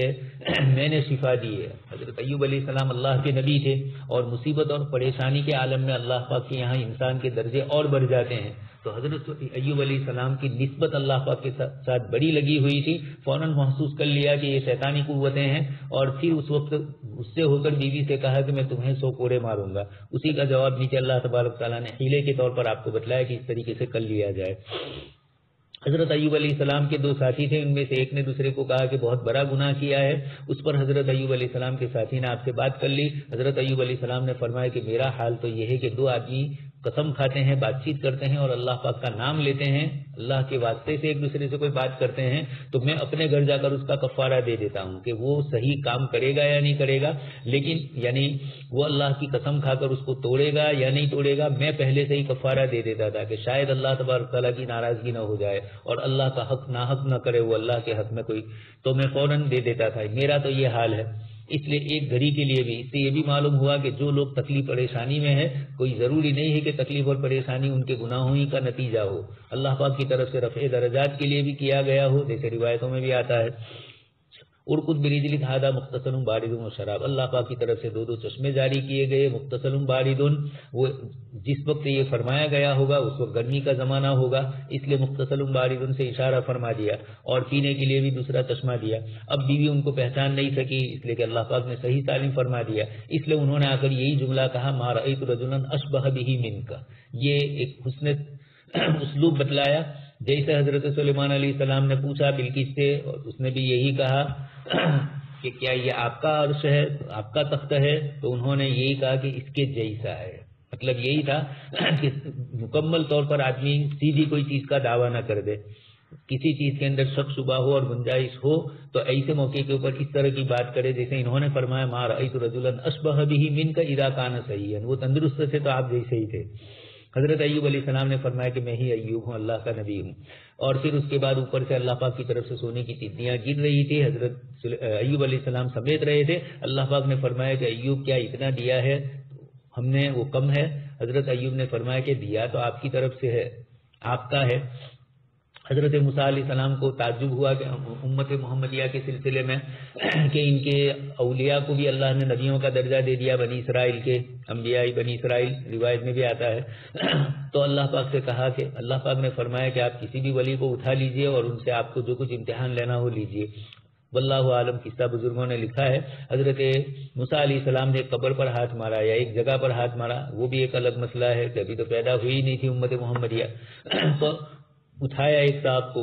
میں نے شفا دی ہے. حضرت ایوب علیہ السلام اللہ کے نبی تھے اور مصیبت اور پریشانی کے عالم میں اللہ پاک کے یہاں انسان کے درجے اور بڑھ جاتے ہیں. تو حضرت ایوب علیہ السلام کی نسبت اللہ پاک کے ساتھ بڑی لگی ہوئی تھی. فوراً محسوس کر لیا کہ یہ شیطانی قوتیں ہیں اور پھر اس وقت اس سے ہو کر بیوی سے کہا کہ میں تمہیں 100 کوڑے ماروں گا. اسی کا جواب نیچے اللہ تبارک تعالیٰ نے حیلے کے طور پر آپ کو بتلایا کہ اس طریقے سے کر لیا جائے. حضرت ایوب علیہ السلام کے 2 ساتھی تھے، ان میں سے ایک نے دوسرے کو کہا کہ بہت بڑا گناہ کیا ہے. اس پر حضرت ایوب علیہ السلام کے ساتھی نے آپ سے بات کر لی. حضرت ایوب علیہ السلام نے فرمایا کہ میرا حال تو یہ ہے کہ 2 آدمی قسم کھاتے ہیں، بات چیت کرتے ہیں اور اللہ پاک کا نام لیتے ہیں، اللہ کے واسطے سے ایک دوسرے سے کوئی بات کرتے ہیں، تو میں اپنے گھر جا کر اس کا کفارہ دے دیتا ہوں کہ وہ صحیح کام کرے گا یا نہیں کرے گا، لیکن یعنی وہ اللہ کی قسم کھا کر اس کو توڑے گا یا نہیں توڑے گا، میں پہلے سے ہی کفارہ دے دیتا تھا کہ شاید اللہ تبارک تعالیٰ کی ناراضگی نہ ہو جائے اور اللہ کا حق ناحق نہ کرے وہ اللہ کے حق میں کوئی، تو میں فوراً دے دیتا تھا۔ میرا تو یہ حال ہے، اس لیے ایک گھڑی کے لیے بھی اس سے یہ بھی معلوم ہوا کہ جو لوگ تکلیف پریشانی میں ہے، کوئی ضروری نہیں ہے کہ تکلیف اور پریشانی ان کے گناہوں ہی کا نتیجہ ہو، اللہ پاک کی طرف سے رفع درجات کے لیے بھی کیا گیا ہو، جیسے روایتوں میں بھی آتا ہے ارکض برجلک ھذا مغتسل بارد وشراب، اللہ پاک کی طرف سے 2 چشمے جاری کیے گئے، مغتسل بارد، وہ جس وقت یہ فرمایا گیا ہوگا اس وقت گرمی کا زمانہ ہوگا، اس لیے مغتسل بارد سے اشارہ فرما دیا، اور پینے کے لیے بھی دوسرا چشمہ دیا۔ اب بیوی ان کو پہچان نہیں سکی، اس لیے کہ اللہ پاک نے صحیح تعلیم فرما دیا، اس لیے انہوں نے آ کر یہی جملہ کہا ما رأیت رجلا اشبہ بہ منک، یہ ایک حسن اسلوب بتلایا۔ جیسے حضرت سلیمان علیہ السلام نے پوچھا بلقیس سے، اور اس نے بھی یہی کہا کہ کیا یہ آپ کا عرش ہے، آپ کا تخت ہے، تو انہوں نے یہی کہا کہ اس کے جیسا ہے۔ مطلب یہی تھا کہ مکمل طور پر آدمی سیدھی کوئی چیز کا دعویٰ نہ کر دے، کسی چیز کے اندر شک شبہ ہو اور گنجائش ہو تو ایسے موقع کے اوپر اس طرح کی بات کرے، جیسے انہوں نے فرمایا ما رأیت رجلا اشبہ بہ منک اذا کان صحیحا، وہ تندرست تھے تو آپ جیسے ہی تھے۔ حضرت ایوب علیہ السلام نے فرمایا کہ میں ہی ایوب ہوں، اللہ کا نبی ہوں، اور پھر اس کے بعد اوپر سے اللہ پاک کی طرف سے سونے کی تتلیاں گر رہی تھی، حضرت ایوب علیہ السلام سمیت رہے تھے، اللہ پاک نے فرمایا کہ ایوب کیا اتنا دیا ہے ہم نے وہ کم ہے؟ حضرت ایوب نے فرمایا کہ دیا تو آپ کی طرف سے ہے، آپ کا ہے۔ حضرت موسیٰ علیہ السلام کو تعجب ہوا کہ امت محمدیہ کے سلسلے میں کہ ان کے اولیاء کو بھی اللہ نے نبیوں کا درجہ دے دیا، بنی اسرائیل کے انبیاء بنی اسرائیل، روایت میں بھی آتا ہے۔ تو اللہ پاک سے کہا کہ اللہ پاک نے فرمایا کہ آپ کسی بھی ولی کو اٹھا لیجئے اور ان سے آپ کو جو کچھ امتحان لینا ہو لیجئے۔ واللہ عالم، قصہ بزرگوں نے لکھا ہے حضرت موسیٰ علیہ السلام نے قبر پر ہاتھ مارا یا ایک جگہ پر ہاتھ مارا، وہ بھی ایک الگ مسئلہ ہے کہ ابھی تو پیدا ہوئی نہیں تھی امت محمدیہ، تو اٹھایا ایک صاحب کو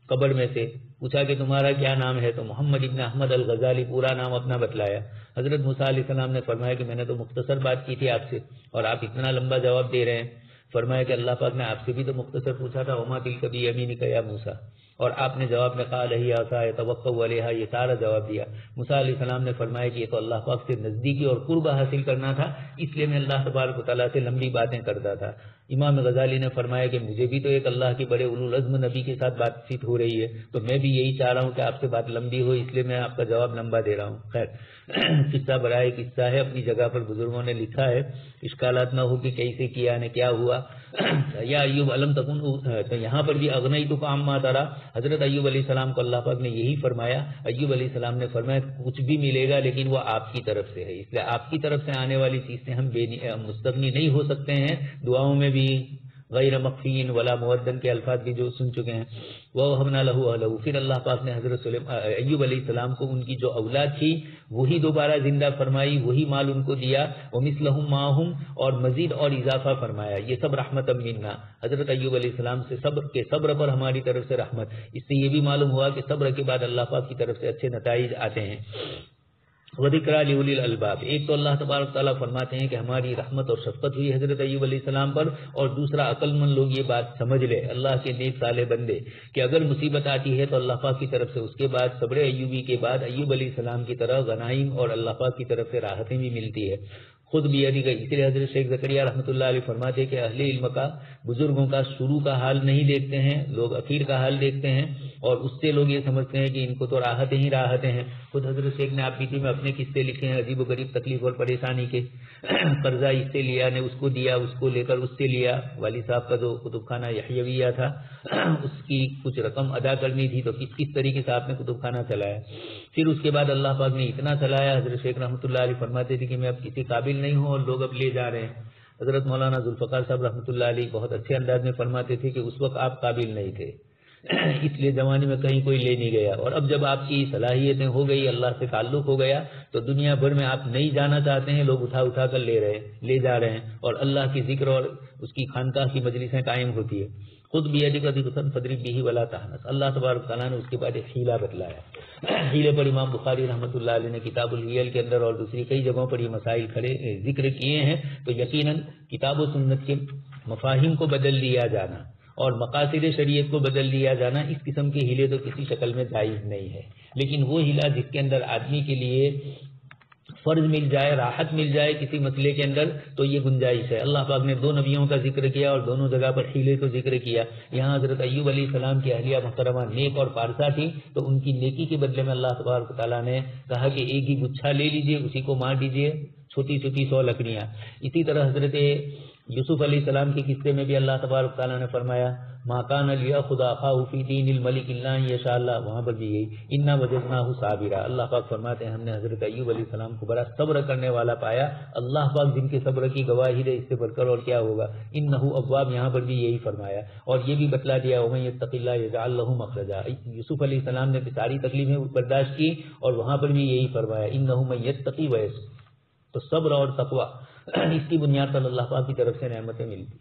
قبر میں سے، پوچھا کہ تمہارا کیا نام ہے؟ تو محمد ابن احمد الغزالی پورا نام اپنا بتلایا۔ حضرت موسیٰ علیہ السلام نے فرمایا کہ میں نے تو مختصر بات کی تھی آپ سے اور آپ اتنا لمبا جواب دے رہے ہیں۔ فرمایا کہ اللہ پاک نے آپ سے بھی تو مختصر پوچھا تھا، وما تلک بیمینک یا موسیٰ، اور آپ نے جواب میں قال ہی عصای اتوکأ علیہا، یہ سارا جواب دیا۔ موسیٰ علیہ السلام نے فرمایا کہ یہ تو اللہ پاک سے نزدیکی اور قرب حاصل کرنا تھا، اس لیے میں اللہ تبارک و تعالیٰ سے لمبی باتیں کرتا تھا۔ امام غزالی نے فرمایا کہ مجھے بھی تو ایک اللہ کے بڑے اولو العزم نبی کے ساتھ بات چیت ہو رہی ہے، تو میں بھی یہی چاہ رہا ہوں کہ آپ سے بات لمبی ہو، اس لیے میں آپ کا جواب لمبا دے رہا ہوں۔ خیر، قصہ برائے قصہ ہے، اپنی جگہ پر بزرگوں نے لکھا ہے، اشکالات نہ ہو کہ کیسے کیا نے کیا ہوا۔ یا ایوب علم تکن، تو یہاں پر بھی اغنیتک عما ترى، حضرت ایوب علیہ السلام کو اللہ پاک نے یہی فرمایا۔ ایوب علیہ السلام نے فرمایا کچھ بھی ملے گا لیکن وہ آپ کی طرف سے ہے، اس لیے آپ کی طرف سے آنے والی چیز سے ہم مستغنی نہیں ہو سکتے ہیں۔ دعاؤں میں بھی غیر مخفین ولا مودن کے الفاظ بھی جو سن چکے ہیں۔ وَوَهَبْنَا لَهُ أَهْلَهُ، پھر اللہ پاک نے حضرت ایوب علیہ السلام کو ان کی جو اولاد تھی وہی دوبارہ زندہ فرمائی، وہی مال ان کو دیا، وَمِثْلَهُمْ مَعَهُمْ، اور مزید اور اضافہ فرمایا۔ یہ سب رحمت منا، حضرت ایوب علیہ السلام سے صبر پر ہماری طرف سے رحمت۔ اس سے یہ بھی معلوم ہوا کہ صبر کے بعد اللہ پاک کی طرف سے اچھے نتائج آتے ہیں۔ وذکریٰ لأولی الالباب، ایک تو اللہ تبارک تعالیٰ فرماتے ہیں کہ ہماری رحمت اور شفقت ہوئی حضرت ایوب علیہ السلام پر، اور دوسرا عقل مند لوگ یہ بات سمجھ لے، اللہ کے نیک صالح بندے، کہ اگر مصیبت آتی ہے تو اللہ پاک کی طرف سے اس کے بعد صبر ایوبی کے بعد ایوب علیہ السلام کی طرح غنائم اور اللہ پاک کی طرف سے راحتیں بھی ملتی ہے۔ خود بھی یعنی کہ اس لیے حضرت شیخ زکریا رحمۃ اللہ علیہ فرماتے ہیں کہ اہل علم کا، بزرگوں کا شروع کا حال نہیں دیکھتے ہیں لوگ، اخیر کا حال دیکھتے ہیں، اور اس سے لوگ یہ سمجھتے ہیں کہ ان کو تو راحتیں ہی راحتیں ہیں۔ خود حضرت شیخ نے آپ بیتی میں اپنے قصے لکھے ہیں عجیب و غریب تکلیف اور پریشانی کے، قرضہ اس سے لیا نے اس کو دیا، اس کو لے کر اس سے لیا، والد صاحب کا جو کتب خانہ یحیویہ تھا اس کی کچھ رقم ادا کرنی تھی، تو کس طریقے سے آپ نے کتب خانہ چلایا۔ پھر اس کے بعد اللہ پاک نے اتنا چلایا، حضرت شیخ رحمۃ اللہ علیہ فرماتے تھے کہ میں اب کسی قابل نہیں ہوں اور لوگ اب لے جا رہے ہیں۔ حضرت مولانا ذوالفقار صاحب رحمۃ اللہ علیہ بہت اچھے انداز میں فرماتے تھے کہ اس وقت آپ قابل نہیں تھے، اس لیے زمانے میں کہیں کوئی لے نہیں گیا، اور اب جب آپ کی صلاحیتیں ہو گئی، اللہ سے تعلق ہو گیا، تو دنیا بھر میں آپ نہیں جانا چاہتے ہیں، لوگ اٹھا کر لے جا رہے ہیں، اور اللہ کی ذکر اور اس کی خانقاہ کی مجلسیں قائم ہوتی ہے۔ خود بیدک ضغثا فاضرب به ولا تحنث. اللہ تبارک تعالیٰ نے اس کے بعد ایک حیلہ بتلایا. حیلے پر امام بخاری رحمۃ اللہ علیہ نے کتاب الحیل کے اندر اور دوسری کئی جگہوں پر یہ مسائل ذکر کیے ہیں. تو یقیناً کتاب و سنت کے مفاہیم کو بدل دیا جانا اور مقاصد شریعت کو بدل دیا جانا اس قسم کے ہیلے تو کسی شکل میں جائز نہیں ہے. لیکن وہ ہیلا جس کے اندر آدمی کے لیے فرض مل جائے، راحت مل جائے کسی مسئلے کے اندر، تو یہ گنجائش ہے. اللہ پاک نے 2 نبیوں کا ذکر کیا اور دونوں جگہ پر حیلے کو ذکر کیا. یہاں حضرت ایوب علیہ السلام کی اہلیہ محترمہ نیک اور پارسا تھی، تو ان کی نیکی کے بدلے میں اللہ تبارک تعالیٰ نے کہا کہ ایک ہی گچھا لے لیجئے، اسی کو مار دیجئے، چھوٹی چھوٹی 100 لکڑیاں. اسی طرح حضرت یوسف علیہ السلام کے قصے میں بھی اللہ تبارک تعالیٰ نے فرمایا ما کان لیأخذ اخاه فی دین الملک الا ان یشاء اللہ. وہاں پر بھی یہی انا وجدناہ صابرا. اللہ پاک فرماتے ہیں ہم نے حضرت ایوب علیہ السلام کو بڑا صبر کرنے والا پایا. اللہ پاک جن کے صبر کی گواہی دے، اس سے بڑھ کر اور کیا ہوگا. انہ اواب، یہاں پر بھی یہی فرمایا اور یہ بھی بتلا دیا ومن یتق اللہ یجعل له مخرجا. یوسف علیہ السلام نے ساری تکلیفیں برداشت کی اور وہاں پر بھی یہی فرمایا انہ من یتقی ویصبر. تو صبر اور تقوی اس کی بنیاد پر اللہ پاک کی طرف سے نعمتیں ملتی.